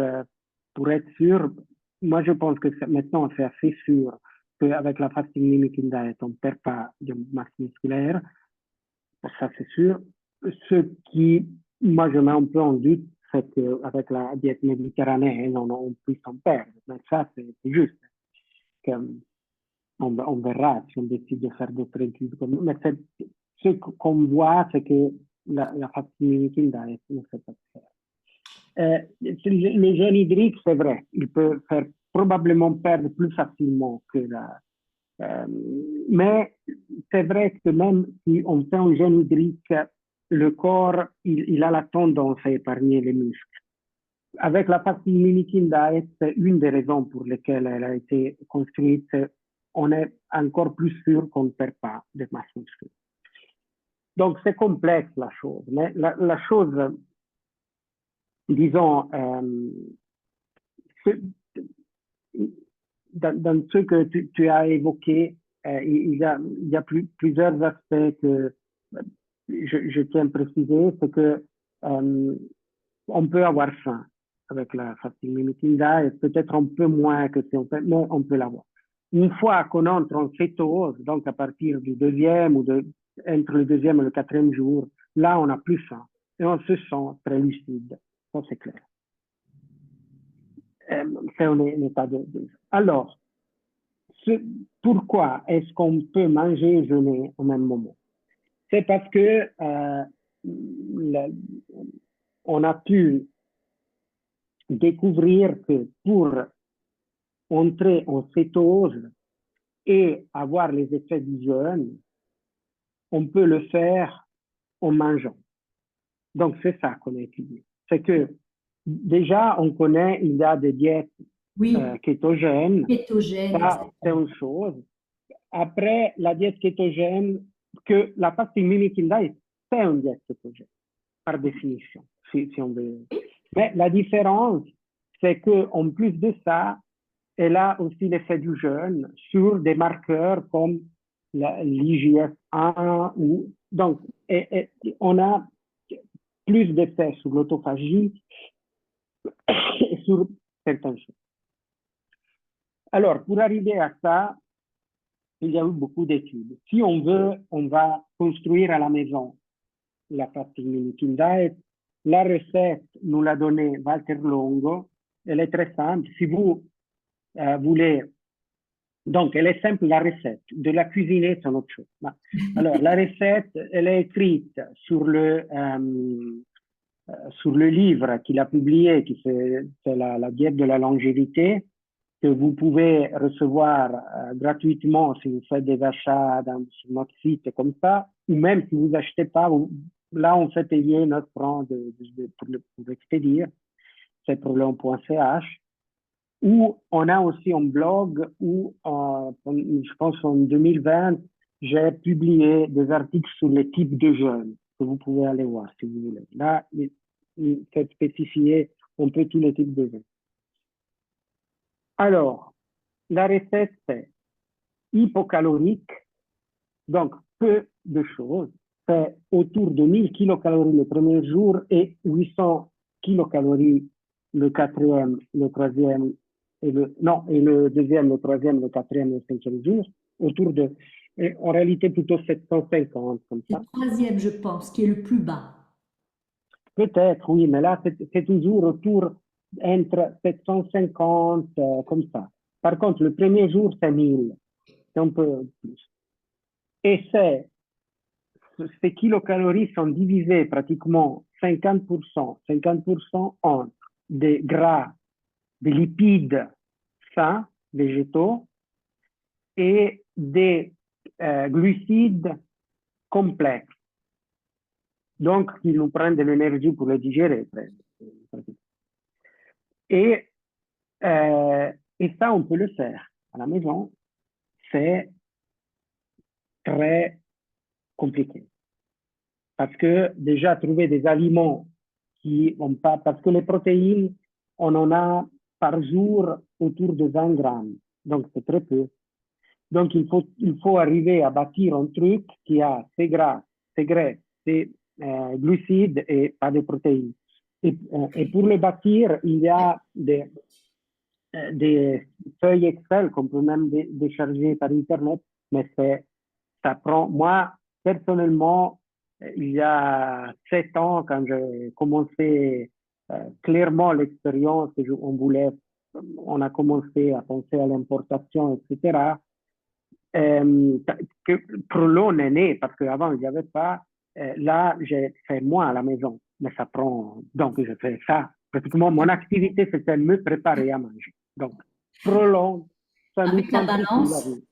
être sûr. Moi, je pense que maintenant, c'est assez sûr qu'avec la fasting mimicking diet, on ne perd pas de masse musculaire. Ça, c'est sûr. Ce qui, moi, je mets un peu en doute, fait qu'avec la diète méditerranéenne, on puisse en perdre. Mais ça, c'est juste. On verra si on décide de faire d'autres études. Mais ce qu'on voit, c'est que la fasting diet ne fait pas faire. Le jeûne hydrique, c'est vrai, il peut faire probablement perdre plus facilement que la. Mais c'est vrai que même si on fait un jeûne hydrique, le corps, il a la tendance à épargner les muscles. Avec la fasting mimicking diet, c'est une des raisons pour lesquelles elle a été construite. On est encore plus sûr qu'on ne perd pas de masse musculaire. Donc c'est complexe la chose, mais la chose, disons, dans ce que tu as évoqué, il y a plusieurs aspects que je tiens à préciser. C'est que on peut avoir faim avec la fasting mimicking diet, peut-être un peu moins que si on fait, mais on peut l'avoir. Une fois qu'on entre en cétose, donc à partir du deuxième entre le deuxième et le quatrième jour, là on n'a plus faim et on se sent très lucide. Ça c'est clair. C'est un état de. Alors, pourquoi est-ce qu'on peut manger et jeûner au même moment? C'est parce que on a pu découvrir que pour entrer en cétose et avoir les effets du jeûne, on peut le faire en mangeant. Donc, c'est ça qu'on a étudié. C'est que déjà, on connaît, il y a des diètes Oui, kétogènes. kétogène, Ça, c'est exactement. une chose. Après, la diète kétogène, que la fasting mimicking diet, c'est une diète kétogène, par définition, si on veut. Mais la différence, c'est qu'en plus de ça, elle a aussi l'effet du jeûne sur des marqueurs comme l'IGF-1. Donc, on a plus d'effets sur l'autophagie et sur certaines choses. Alors, pour arriver à ça, il y a eu beaucoup d'études. Si on veut, on va construire à la maison la fasting mimicking diet. La recette nous l'a donnée Walter Longo. Elle est très simple. Si vous voulez. Donc, elle est simple, la recette. De la cuisiner, c'est autre chose. Alors, la recette, elle est écrite sur le livre qu'il a publié, qui c'est la diète de la longévité, que vous pouvez recevoir gratuitement si vous faites des achats sur notre site comme ça, ou même si vous n'achetez pas, là on fait payer 9 francs pour expédier, c'est problème.ch. Ou on a aussi un blog où, je pense en 2020, j'ai publié des articles sur les types de jeûnes que vous pouvez aller voir si vous voulez. Là, c'est spécifié un peu tous les types de jeûnes. Alors, la recette, c'est hypocalorique, donc peu de choses. C'est autour de 1000 kilocalories le premier jour et 800 kilocalories le quatrième, le troisième, et le deuxième, le troisième, le quatrième et le cinquième jour. En réalité, plutôt 750, comme C'est ça. le troisième, je pense, qui est le plus bas. Peut-être, oui, mais là, c'est toujours autour entre 750, comme ça. Par contre, le premier jour, c'est 1000. C'est un peu plus. Et ces kilocalories sont divisées pratiquement 50% en des gras, des lipides sains, végétaux, et des glucides complexes. Donc, qui nous prennent de l'énergie pour les digérer. Et, et ça, on peut le faire à la maison. C'est très compliqué. Parce que déjà, trouver des aliments qui n'ont pas... Parce que les protéines, on en a par jour autour de 20 grammes. Donc, c'est très peu. Donc, il faut arriver à bâtir un truc qui a ses gras, ses graisses, ses glucides et pas de protéines. Et pour le bâtir, il y a des feuilles Excel qu'on peut même décharger par Internet, mais ça prend... Moi, personnellement, il y a 7 ans, quand j'ai commencé clairement l'expérience on voulait, on a commencé à penser à l'importation, etc. Que Prolon est né parce qu'avant il n'y avait pas. Là, j'ai fait moi à la maison, mais ça prend. Donc, je fais ça. Pratiquement, mon activité, c'était me préparer à manger. Donc, Prolon, ça nous Avec la simplifie la balance, vie.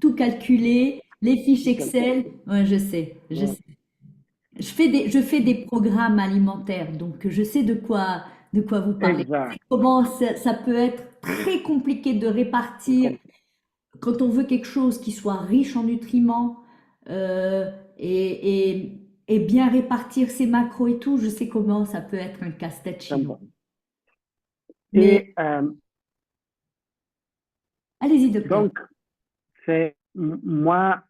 tout calculer, les fiches Tout quelque Excel. Ouais, je sais, je chose. sais. Je fais des programmes alimentaires, donc je sais de quoi vous parlez. Je sais Exact. comment ça peut être très compliqué de C'est répartir comme quand on veut quelque chose qui soit riche en nutriments euh, et bien répartir ses macros et tout. Je sais comment ça peut être un casse-tête chez ça. nous. Mais Et allez-y, docteur. donc, c'est moi,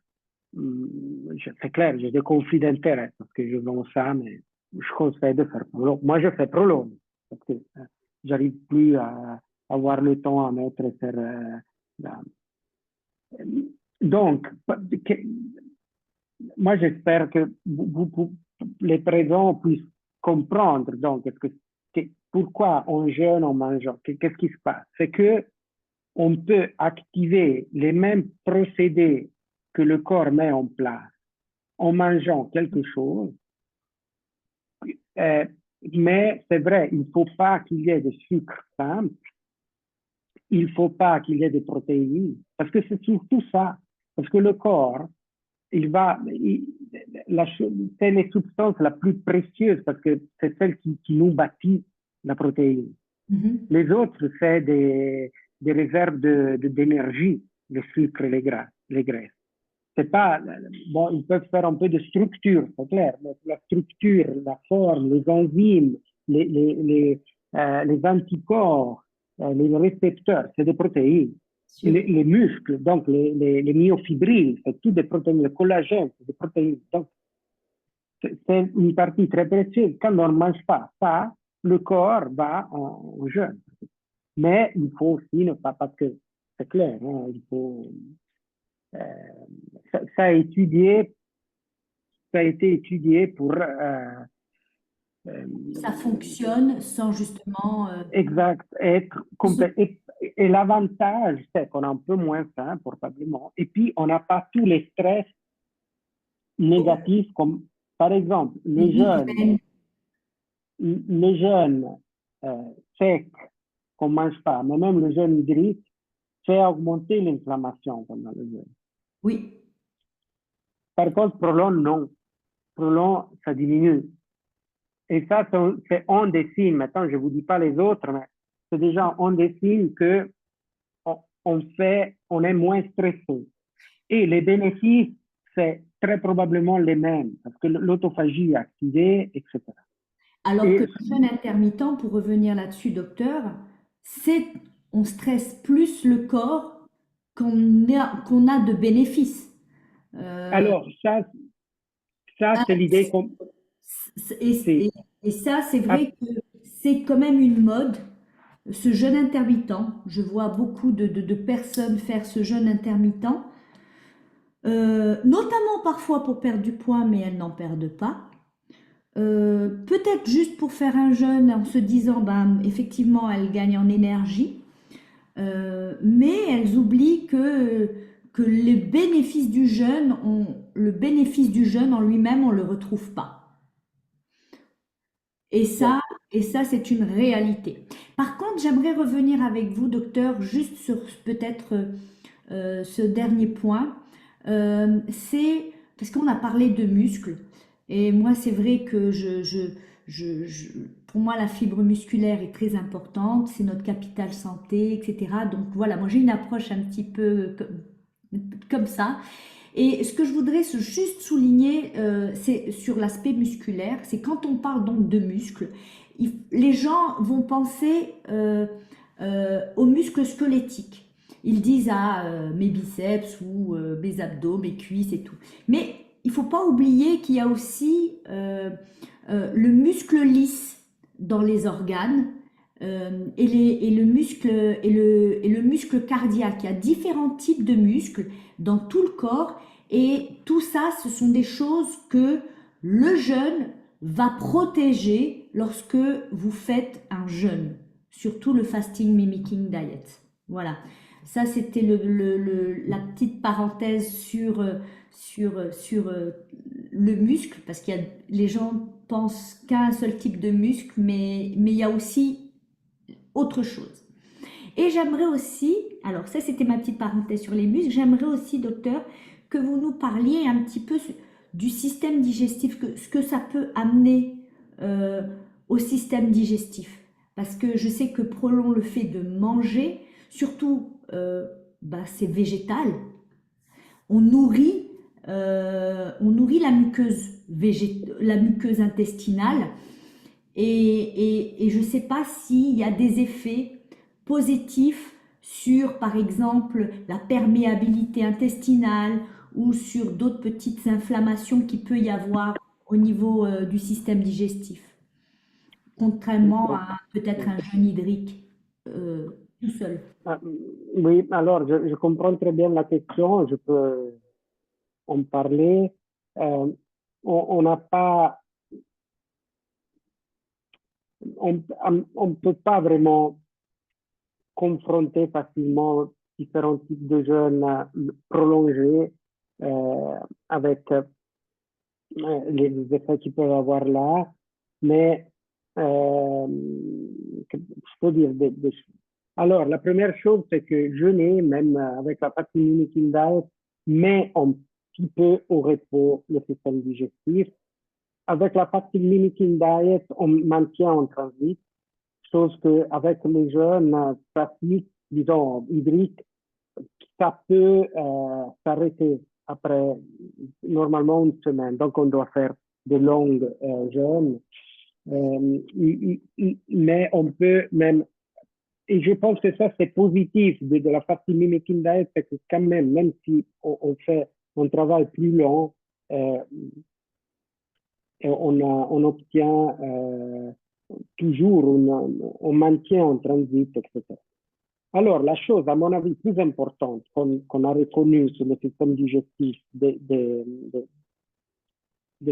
c'est clair, j'ai des conflits d'intérêts parce que je vends ça, mais je conseille de faire prolong. Moi, je fais prolong parce que j'arrive plus à avoir le temps à mettre et faire. La- Donc, moi, j'espère que les présents puissent comprendre. Donc, pourquoi on jeûne en mangeant? Qu'est-ce qui se passe? C'est que on peut activer les mêmes procédés que le corps met en place en mangeant quelque chose, euh, mais c'est vrai, il ne faut pas qu'il y ait de sucre simple, il ne faut pas qu'il y ait de protéines, parce que c'est surtout ça, parce que le corps, c'est les substances la plus précieuse, parce que c'est celle qui nous bâtit la protéine. Mhm. Les autres, c'est des réserves d'énergie, le sucre et les graisses. C'est pas, bon, ils peuvent faire un peu de structure, c'est clair, mais la structure, la forme, les enzymes, les anticorps, les récepteurs, c'est des protéines. Sûr. Les muscles, donc les myofibrilles, c'est tout des protéines. Le collagène, c'est des protéines. Donc, c'est une partie très précieuse. Quand on ne mange pas ça, le corps va en jeûne. Mais il faut aussi ne pas, parce que c'est clair, hein, il faut, euh, ça a étudié, ça a été étudié pour euh, Ça fonctionne sans justement. exact être Se- complet. Et l'avantage, c'est qu'on a un peu moins faim, probablement. Et puis, on n'a pas tous les stress négatifs, comme par exemple les migraines. les jeunes secs qu'on ne mange pas, mais même le jeûne hydrique, fait augmenter l'inflammation pendant le jeûne. Oui. Par contre, prolong, non. Prolong, ça diminue. Et ça, c'est un des signes. Maintenant, je ne vous dis pas les autres, mais c'est déjà un des signes que on est moins stressé. Et les bénéfices, c'est très probablement les mêmes, parce que l'autophagie est activée, etc. Alors que Et le jeûne intermittent, pour revenir là-dessus, docteur, c'est on stresse plus le corps qu'on a de bénéfices. Euh, alors, ça ah, c'est l'idée et, c'est, et ça, c'est ah, vrai que c'est quand même une mode, ce jeûne intermittent. Je vois beaucoup de personnes faire ce jeûne intermittent, notamment parfois pour perdre du poids, mais elles n'en perdent pas. Peut-être juste pour faire un jeûne en se disant, ben, effectivement, elles gagnent en énergie, mais elles oublient que le bénéfice du jeûne en lui-même, on ne le retrouve pas. Et ouais, ça, et ça, c'est une réalité. Par contre, j'aimerais revenir avec vous, docteur, juste sur peut-être ce dernier point. C'est parce qu'on a parlé de muscles. Et moi, c'est vrai que pour moi, la fibre musculaire est très importante. C'est notre capital santé, etc. Donc voilà, moi, j'ai une approche un petit peu comme ça. Et ce que je voudrais juste souligner, c'est sur l'aspect musculaire, c'est quand on parle donc de muscles, les gens vont penser aux muscles squelettiques. Ils disent mes biceps ou mes abdos, mes cuisses et tout. Mais il faut pas oublier qu'il y a aussi le muscle lisse dans les organes et le muscle cardiaque. Il y a différents types de muscles dans tout le corps et tout ça, ce sont des choses que le jeûne va protéger lorsque vous faites un jeûne, surtout le fasting mimicking diet. Voilà. Ça, c'était la petite parenthèse sur le muscle, parce qu'il y a, les gens pensent qu'à un seul type de muscle, mais il y a aussi autre chose. Et j'aimerais aussi, alors ça c'était ma petite parenthèse sur les muscles, j'aimerais aussi, docteur, que vous nous parliez un petit peu du système digestif, ce que ça peut amener euh, au système digestif. Parce que je sais que prolong le fait de manger, surtout bah, c'est végétal, on nourrit, on nourrit la muqueuse intestinale et je ne sais pas s'il y a des effets positifs sur, par exemple, la perméabilité intestinale ou sur d'autres petites inflammations qu'il peut y avoir au niveau du système digestif, contrairement Donc, à peut-être un jeûne hydrique tout seul. ah, oui, alors je comprends très bien la question, je peux en parler. Euh, on n'a pas, on peut pas vraiment confronter facilement différents types de jeûnes prolongés avec les effets qu'ils peuvent avoir là, mais je peux dire des choses. Alors, la première chose, c'est que jeûner, même avec la fasting mimicking diet, met un petit peu au repos le système digestif. Avec la fasting mimicking diet, on maintient en transit, chose qu'avec les jeunes pratiques, disons, hydriques, ça peut s'arrêter après normalement une semaine. Donc, on doit faire de longues jeûnes. Mais on peut même, et je pense que ça, c'est positif de la partie mimicking diet, c'est que quand même si on fait un travail plus long, euh, on obtient toujours, on maintient en transit, etc. Alors, la chose, à mon avis, plus importante qu'on a reconnue sur le système digestif de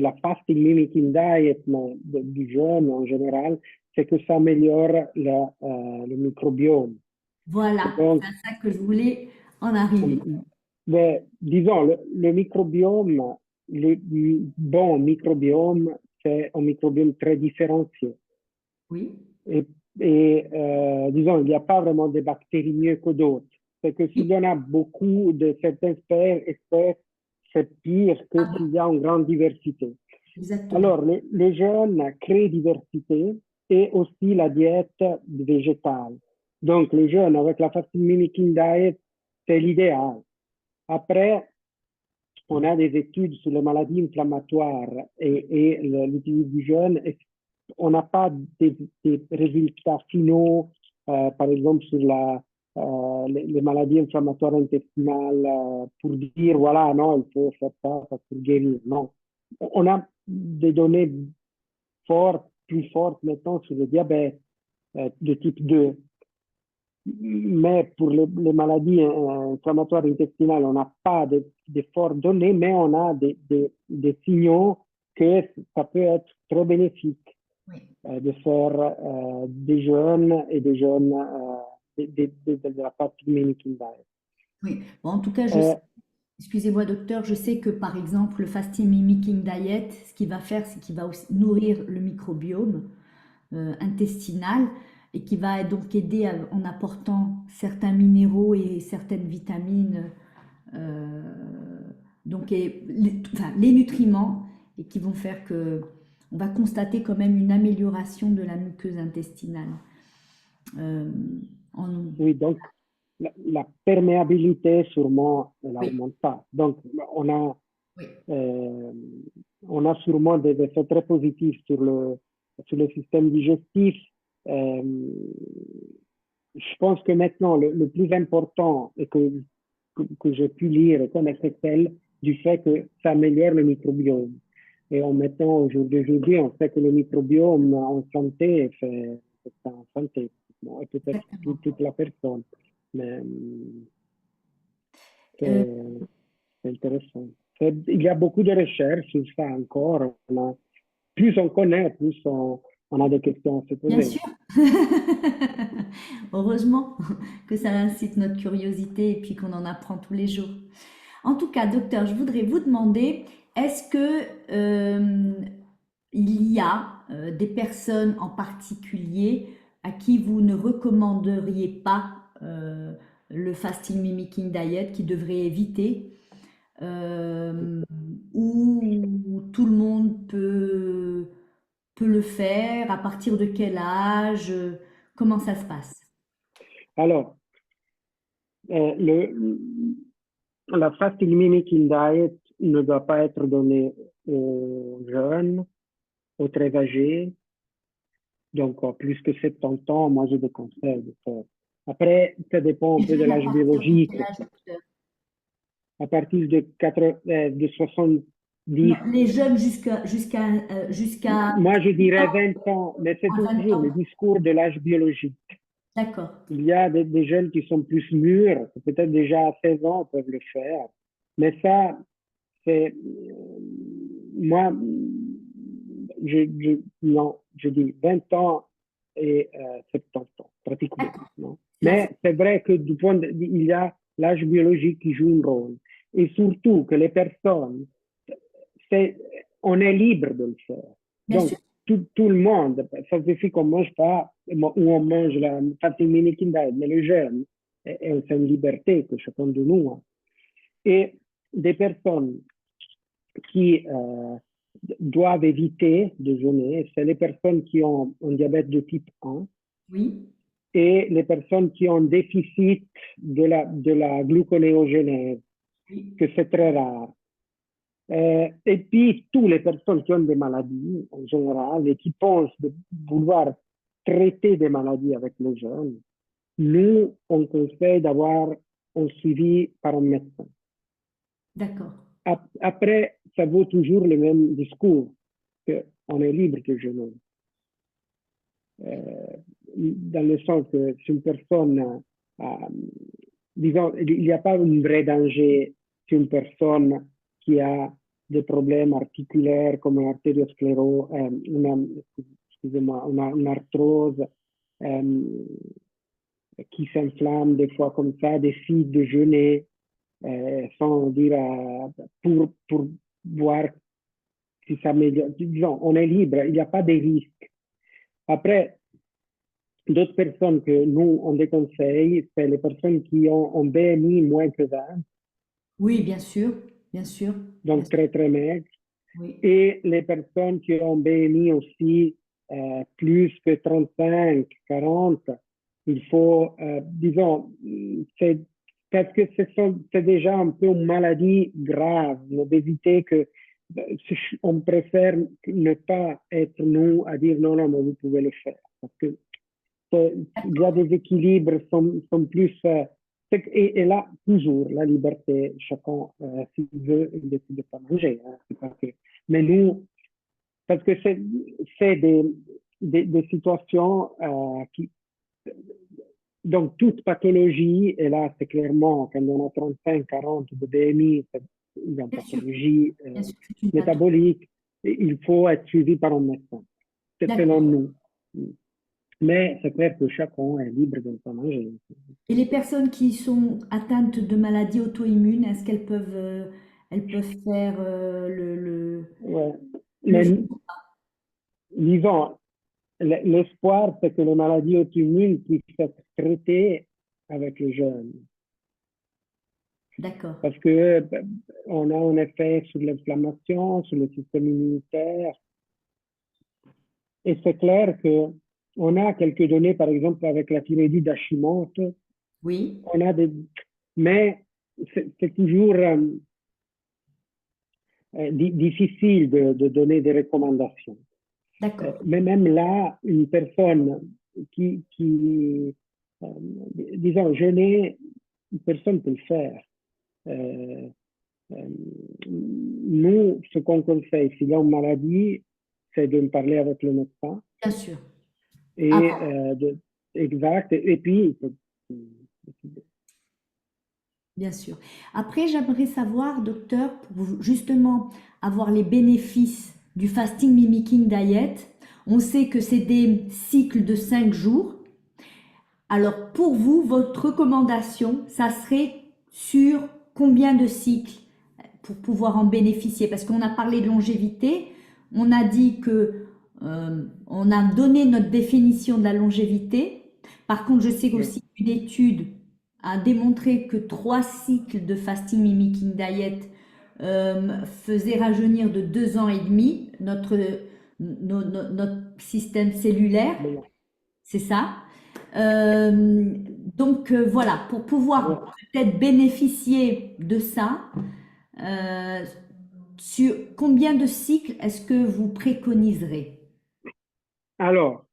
la fasting mimicking diet, mais du jeûne en général, c'est que ça améliore le microbiome. Voilà, Donc, c'est à ça que je voulais en arriver. disons, le microbiome, le bon microbiome, c'est un microbiome très différencié. Oui. Et, disons, il n'y a pas vraiment de bactéries mieux que d'autres. C'est que s'il y en a beaucoup de certaines espèces, c'est pire que Ah bon, s'il y a une grande diversité. exactement. Alors, les jeunes créent diversité et aussi la diète végétale. Donc, les jeunes avec la fasting mimicking diet, c'est l'idéal. Après, on a des études sur les maladies inflammatoires et l'utilité du jeûne. Et on n'a pas des résultats finaux, par exemple, sur les maladies inflammatoires intestinales, pour dire, voilà, non, il faut faire ça pour guérir. Non. On a des données fortes, plus fortes maintenant sur le diabète de type 2. Mais pour les maladies inflammatoires intestinales, on n'a pas de fortes données, mais on a des signaux que ça peut être très bénéfique Oui. de faire des jeûnes et des jeûnes de la partie mimicking diet. Oui. Bon, en tout cas, Euh, excusez-moi docteur, je sais que par exemple le fasting mimicking diet, ce qu'il va faire, c'est qu'il va aussi nourrir le microbiome intestinal et qui va donc aider en apportant certains minéraux et certaines vitamines, euh, donc enfin, les nutriments et qui vont faire que on va constater quand même une amélioration de la muqueuse intestinale. Euh, en- oui, donc la perméabilité, sûrement, elle Oui, n'augmente pas. Donc, on a, oui, euh, on a sûrement des effets très positifs sur le système digestif. Euh, je pense que maintenant, le plus important et que j'ai pu lire et connaître, c'est celle du fait que ça améliore le microbiome. Et en mettant au jour d'aujourd'hui, on sait que le microbiome en santé, c'est en santé. Bon, et peut-être exactement. toute la personne. Mais Euh, c'est intéressant. Il y a beaucoup de recherches sur ça encore. On a plus on connaît, plus on a des questions à se Bien poser. sûr. Heureusement que ça incite notre curiosité et puis qu'on en apprend tous les jours. En tout cas, docteur, je voudrais vous demander, est-ce que il y a des personnes en particulier à qui vous ne recommanderiez pas le fasting mimicking diet, qui devraient éviter, euh, ou tout le monde peut le faire, à partir de quel âge, comment ça se passe? Alors, la fasting mimicking diet ne doit pas être donnée aux jeunes, aux très âgés, donc plus que 70 ans, moi je déconseille de faire. Après, ça dépend un Les peu de jeunes à l'âge partir de biologique. quel âge, docteur? À partir de, 80, de 70, Non, les jeunes jusqu'à moi je 18 dirais ans 20 ans, mais c'est à 20 toujours ans. le discours de l'âge biologique. D'accord. Il y a des jeunes qui sont plus mûrs, peut-être déjà à 16 ans peuvent le faire. Mais ça, c'est moi, non, je dis 20 ans et 70 ans, pratiquement. D'accord. Non? Là, Mais c'est vrai que du point de, il y a l'âge biologique qui joue un rôle. Et surtout que les personnes, c'est, on est libre de le faire. bien sûr, Donc, tout le monde, ça suffit qu'on ne mange pas ou on mange la fatimine diet, mais le jeûne, c'est une liberté que chacun de nous a. Et des personnes qui doivent éviter de jeûner, c'est les personnes qui ont un diabète de type 1 oui, et les personnes qui ont déficit de la gluconéogenèse, oui, que c'est très rare. Et puis, toutes les personnes qui ont des maladies en général et qui pensent de vouloir traiter des maladies avec les jeunes, nous, on conseille d'avoir un suivi par un médecin. d'accord. Après, ça vaut toujours le même discours, qu'on est libre de jeûner. Dans le sens que si une personne, disons, il n'y a pas un vrai danger si une personne qui a des problèmes articulaires comme l'artériosclérose, excusez-moi, une arthrose qui s'inflamme des fois comme ça, décide de jeûner sans dire pour voir si ça améliore. Disons, on est libre, il n'y a pas de risque. Après, d'autres personnes que nous, on déconseille, c'est les personnes qui ont un BMI moins que 20, Oui, bien sûr, bien sûr, bien donc sûr, très très maigres, oui, et les personnes qui ont un BMI aussi plus que 35, 40, il faut, disons, c'est parce que c'est déjà un peu une maladie grave, d'obésité que on préfère ne pas être nous à dire non, non, mais vous pouvez le faire. Parce que il y a des équilibres sont plus. Et là, toujours, la liberté, chacun, s'il veut, il décide de pas manger. Hein, pas que, mais nous, parce que c'est des situations qui. Donc, toute pathologie, et là, c'est clairement, quand on a 35, 40 de BMI, c'est une pathologie bien sûr, c'est une pathologie. métabolique, et il faut être suivi par un médecin. C'est selon D'accord. nous. Mais c'est clair que chacun est libre de ne pas manger. Et les personnes qui sont atteintes de maladies auto-immunes, est-ce elles peuvent faire Ouais. le Mais disons, l'espoir, c'est que les maladies auto-immunes puissent être traitées avec le jeûne. D'accord, Parce que on a un effet sur l'inflammation, sur le système immunitaire. Et c'est clair que on a quelques données, par exemple, avec la thyroïdite Hashimoto. oui, On a des, mais c'est toujours difficile de donner des recommandations. d'accord, Mais même là, une personne qui disons, jeûner, une personne peut le faire. Euh, euh, nous, ce qu'on conseille, s'il y a une maladie, c'est de me parler avec le médecin bien sûr. et Avant, exact. Et puis, bien sûr. Après, j'aimerais savoir, docteur, pour justement avoir les bénéfices du fasting mimicking diet. On sait que c'est des cycles de 5 jours. Alors pour vous, votre recommandation, ça serait sur combien de cycles pour pouvoir en bénéficier? Parce qu'on a parlé de longévité, on a dit que on a donné notre définition de la longévité. Par contre, je sais Oui. aussi qu'une étude a démontré que 3 cycles de fasting mimicking diet faisaient rajeunir de 2 ans et demi notre système cellulaire, Bon, c'est ça. Euh, donc voilà, pour oui. pouvoir peut-être bénéficier de ça, euh, sur combien de cycles est-ce que vous préconiserez? Alors,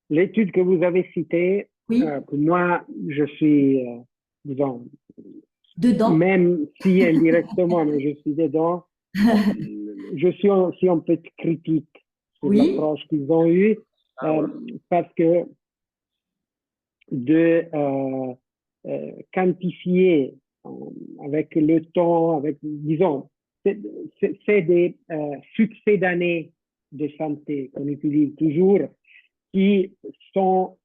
l'étude que vous avez citée, Oui, pour moi, je suis, disons, dedans. même si indirectement, mais je suis dedans, je suis aussi un peu critique sur Oui, l'approche qu'ils ont eue, euh, parce que de quantifier avec le temps, avec, disons, c'est des succès d'années de santé qu'on utilise toujours qui sont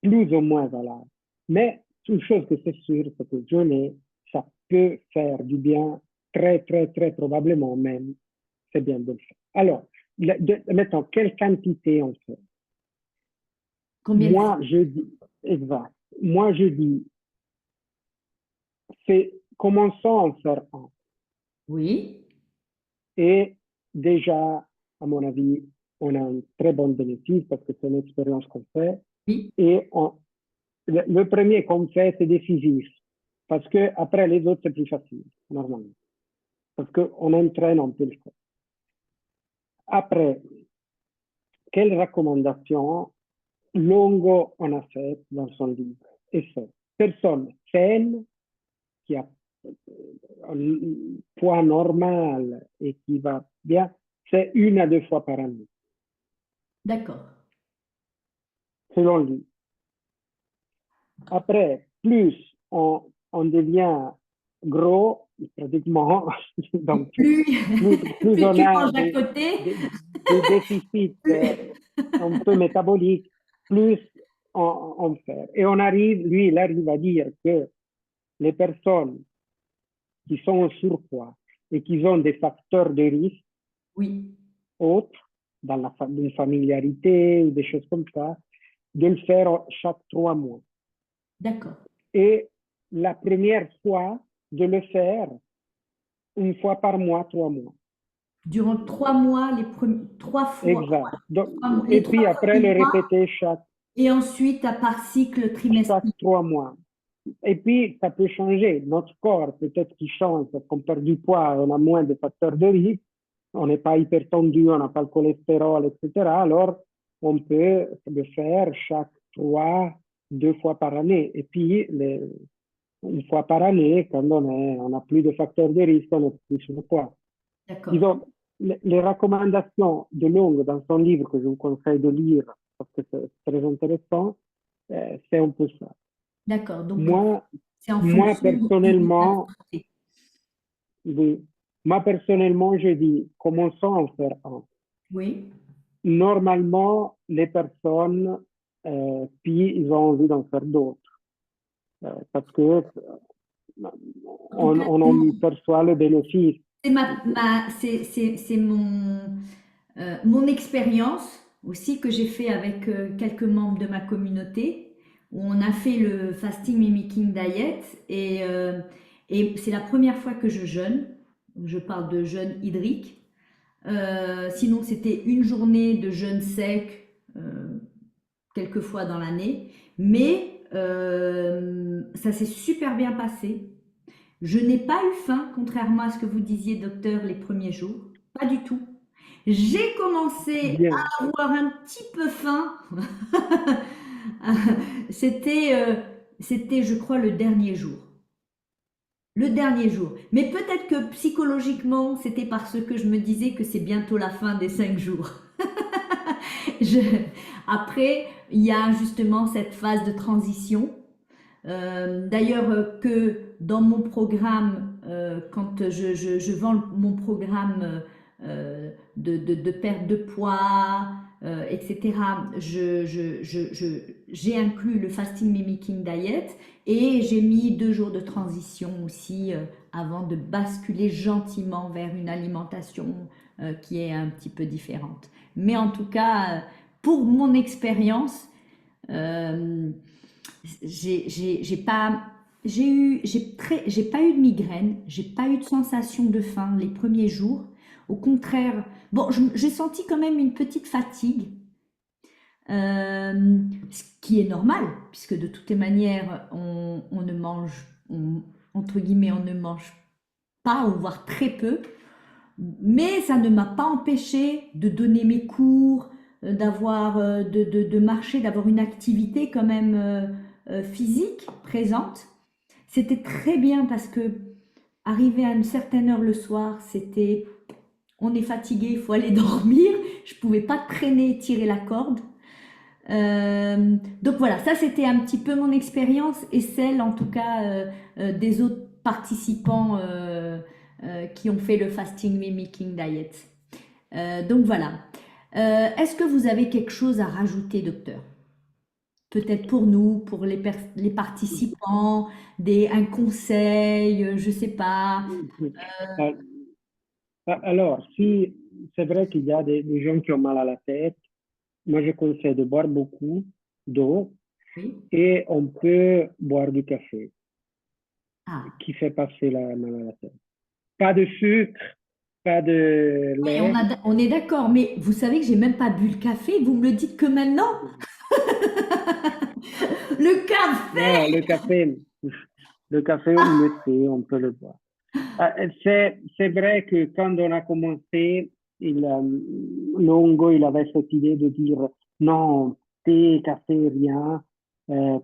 plus ou moins valables. Mais une chose que c'est sûr, c'est que jeûner, ça peut faire du bien, très, très, très probablement même, c'est bien de le faire. Alors, maintenant, quelle quantité on fait? combien de Moi, cycles? je dis, exact. Moi, je dis, c'est commençons à en faire un. Oui, Et déjà, à mon avis, on a un très bon bénéfice parce que c'est une expérience qu'on fait. oui, Et le premier qu'on fait, c'est décisif. Parce que après les autres, c'est plus facile, normalement. Parce qu'on entraîne un peu le corps. Après, quelle recommandation Longo on a fait dans son livre? Et c'est personne saine qui a un poids normal et qui va bien, c'est 1 à 2 fois par année, d'accord. selon lui. Après, plus on devient gros, pratiquement, Et donc plus, plus plus on tu a manges à côté, des déficits plus... un peu métaboliques, plus on fait. Et on arrive, lui, il arrive à dire que les personnes qui sont en surpoids et qui ont des facteurs de risque Oui, autres, dans une familiarité ou des choses comme ça, de le faire chaque 3 mois. d'accord. Et la première fois, de le faire 1 fois par mois, 3 mois. Durant 3 mois, trois fois, Exact. Donc, les et trois puis après, premiers le mois, répéter et ensuite à par cycle chaque trimestriel. 3 mois. Et puis, ça peut changer. Notre corps, peut-être qu'il change parce qu'on perd du poids, on a moins de facteurs de risque, on n'est pas hypertendu, on n'a pas le cholestérol, etc. Alors, on peut le faire chaque 2 fois par année. Et puis, 1 fois par année, quand on a plus de facteurs de risque, on est plus sur le poids. D'accord, Disons, les recommandations de Long dans son livre que je vous conseille de lire parce que c'est très intéressant, c'est un peu ça. d'accord. Donc, Moi, c'est en moi fonction du résultat personnellement, escompté. oui, moi personnellement, je dis, commençons à en faire un. Oui. Normalement, les personnes, puis ils ont envie d'en faire d'autres, parce que En tout cas, on en perçoit le bénéfice. c'est c'est mon expérience aussi que j'ai fait avec quelques membres de ma communauté où on a fait le fasting mimicking diet et c'est la première fois que je jeûne. Je parle de jeûne hydrique. Sinon, c'était une journée de jeûne sec, quelques fois dans l'année. Mais ça s'est super bien passé. Je n'ai pas eu faim, contrairement à ce que vous disiez, docteur, les premiers jours. Pas du tout. J'ai commencé Bien, à avoir un petit peu faim. C'était, c'était, je crois, le dernier jour. Le dernier jour. Mais peut-être que psychologiquement, c'était parce que je me disais que c'est bientôt la fin des 5 jours. Je- Après, il y a justement cette phase de transition. D'ailleurs, que dans mon programme, quand je vends mon programme de perte de poids, etc. J'ai inclus le fasting mimicking diet et j'ai mis 2 jours de transition aussi avant de basculer gentiment vers une alimentation qui est un petit peu différente. Mais en tout cas, pour mon expérience, euh, j'ai pas, j'ai pas eu de migraine, j'ai pas eu de sensation de faim les premiers jours. Au contraire, bon, j'ai senti quand même une petite fatigue, ce qui est normal, puisque de toutes les manières, on ne mange, entre guillemets, on ne mange pas ou voire très peu. Mais ça ne m'a pas empêché de donner mes cours, d'avoir, de marcher, d'avoir une activité quand même physique présente. C'était très bien parce que arrivé à une certaine heure le soir, c'était, on est fatigué, il faut aller dormir. Je pouvais pas traîner, tirer la corde. Donc voilà, ça c'était un petit peu mon expérience et celle en tout cas des autres participants qui ont fait le fasting mimicking diet. Donc voilà. Est-ce que vous avez quelque chose à rajouter, docteur? Peut-être pour nous, pour les participants, un conseil, je sais pas. Euh, Alors, si c'est vrai qu'il y a des gens qui ont mal à la tête, moi je conseille de boire beaucoup d'eau Oui. et on peut boire du café Ah, qui fait passer la mal à la tête. Pas de sucre, pas de oui, lait. on est d'accord, mais vous savez que j'ai même pas bu le café, vous me le dites que maintenant? Le café! Non, le café ou le thé, on peut le boire. C'est vrai que quand on a commencé, Longo, il avait cette idée de dire non, thé, café, rien.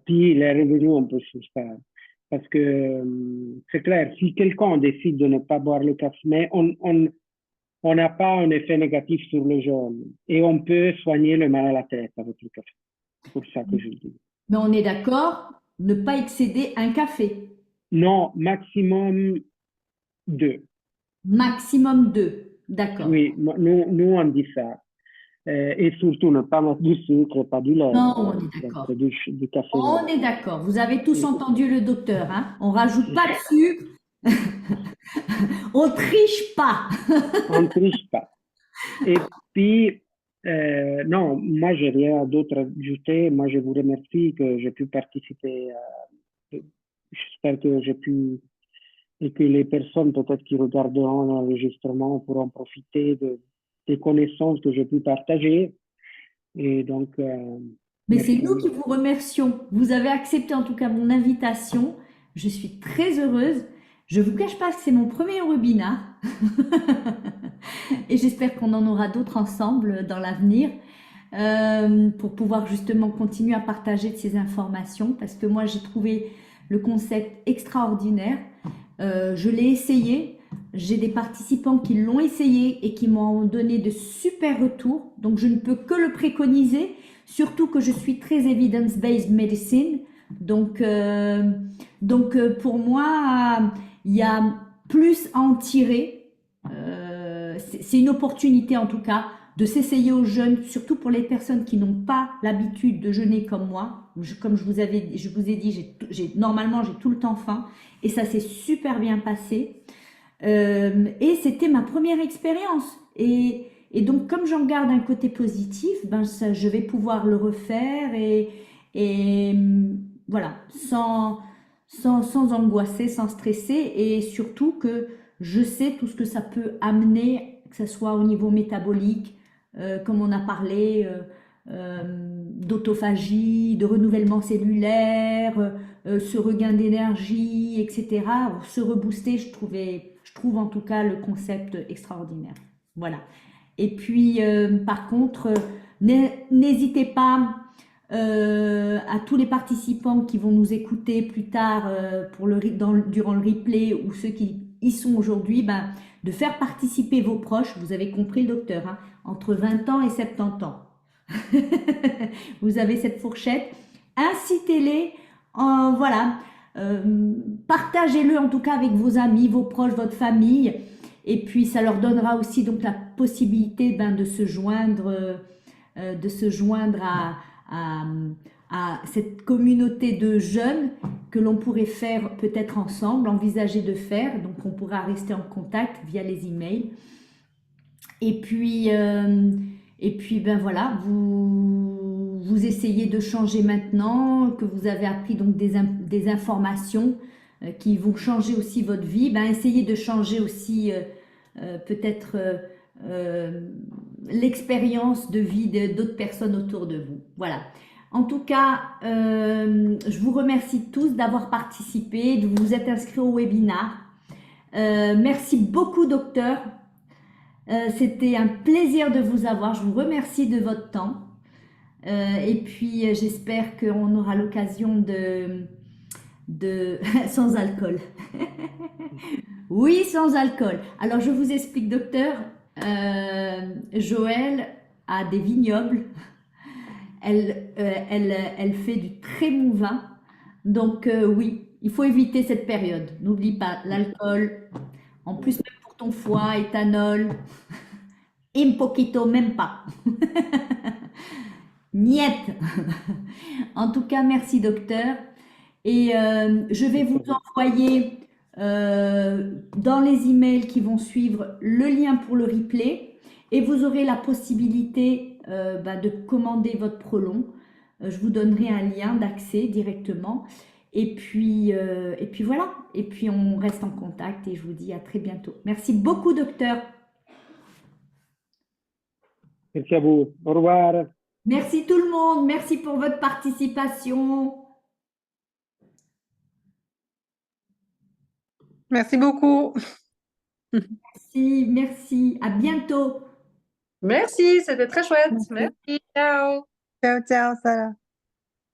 Puis il est revenu un peu sur ça. Parce que c'est clair, si quelqu'un décide de ne pas boire le café, mais on n'a pas un effet négatif sur le jeûne. Et on peut soigner le mal à la tête avec le café. C'est pour ça que je le dis. Mais on est d'accord, ne pas excéder un café. Non, maximum 2. Maximum 2. D'accord. Oui, nous on dit ça. Et surtout ne pas mettre du sucre, pas du lait. Non, on est Donc d'accord. c'est du café On noir. est d'accord. Vous avez tous Oui. entendu le docteur, hein? On rajoute pas de sucre, on triche pas. On ne triche pas. Et puis, non, moi, j'ai rien d'autre à ajouter. Moi, je vous remercie que j'ai pu participer. J'espère que j'ai pu et que les personnes peut-être qui regarderont l'enregistrement pourront profiter des connaissances que j'ai pu partager. Et donc, Mais c'est nous merci. qui vous remercions. Vous avez accepté en tout cas mon invitation. Je suis très heureuse. Je vous cache pas que c'est mon premier webinar et j'espère qu'on en aura d'autres ensemble dans l'avenir pour pouvoir justement continuer à partager de ces informations parce que moi j'ai trouvé le concept extraordinaire. Je l'ai essayé. J'ai des participants qui l'ont essayé et qui m'ont donné de super retours. Donc, je ne peux que le préconiser, surtout que je suis très evidence-based medicine. Donc, pour moi, il y a plus à en tirer. C'est une opportunité en tout cas de s'essayer aux jeunes, surtout pour les personnes qui n'ont pas l'habitude de jeûner comme moi. Comme je vous ai dit, normalement j'ai tout le temps faim et ça s'est super bien passé. Et c'était ma première expérience. Et donc, comme j'en garde un côté positif, ben ça, je vais pouvoir le refaire et voilà, sans angoisser, sans stresser et surtout que je sais tout ce que ça peut amener, que ce soit au niveau métabolique, comme on a parlé, d'autophagie, de renouvellement cellulaire, ce regain d'énergie, etc., se rebooster, je trouve en tout cas le concept extraordinaire. Voilà. Et puis, par contre, n'hésitez pas à tous les participants qui vont nous écouter plus tard durant le replay ou ceux qui y sont aujourd'hui, ben, de faire participer vos proches, vous avez compris le docteur, hein, entre 20 ans et 70 ans. Vous avez cette fourchette. Incitez-les, voilà, partagez-le en tout cas avec vos amis, vos proches, votre famille. Et puis, ça leur donnera aussi donc la possibilité de se joindre, à, à cette communauté de jeunes que l'on pourrait faire peut-être ensemble, envisager de faire. Donc, on pourra rester en contact via les emails. Et puis, ben voilà, vous essayez de changer maintenant, que vous avez appris donc des informations qui vont changer aussi votre vie. Ben, essayez de changer aussi peut-être l'expérience de vie d'autres personnes autour de vous. Voilà. En tout cas, je vous remercie tous d'avoir participé, de vous être inscrits au webinar. Merci beaucoup, docteur. C'était un plaisir de vous avoir. Je vous remercie de votre temps. Et puis, j'espère qu'on aura l'occasion de... sans alcool. Oui, sans alcool. Alors, je vous explique, docteur. Joël a des vignobles. Elle fait du très bon vin. Donc, oui, il faut éviter cette période. N'oublie pas l'alcool. En plus, même pour ton foie, éthanol. Un poquito, même pas. Niet. En tout cas, merci docteur. Et je vais vous envoyer dans les emails qui vont suivre le lien pour le replay et vous aurez la possibilité de commander votre prolong. Je vous donnerai un lien d'accès directement. Et puis voilà. Et puis on reste en contact et je vous dis à très bientôt. Merci beaucoup docteur. Merci à vous. Au revoir. Merci tout le monde. Merci pour votre participation. Merci beaucoup. Merci, merci. À bientôt. Merci, c'était très chouette. Merci. Ciao. Ciao, ciao, Sarah.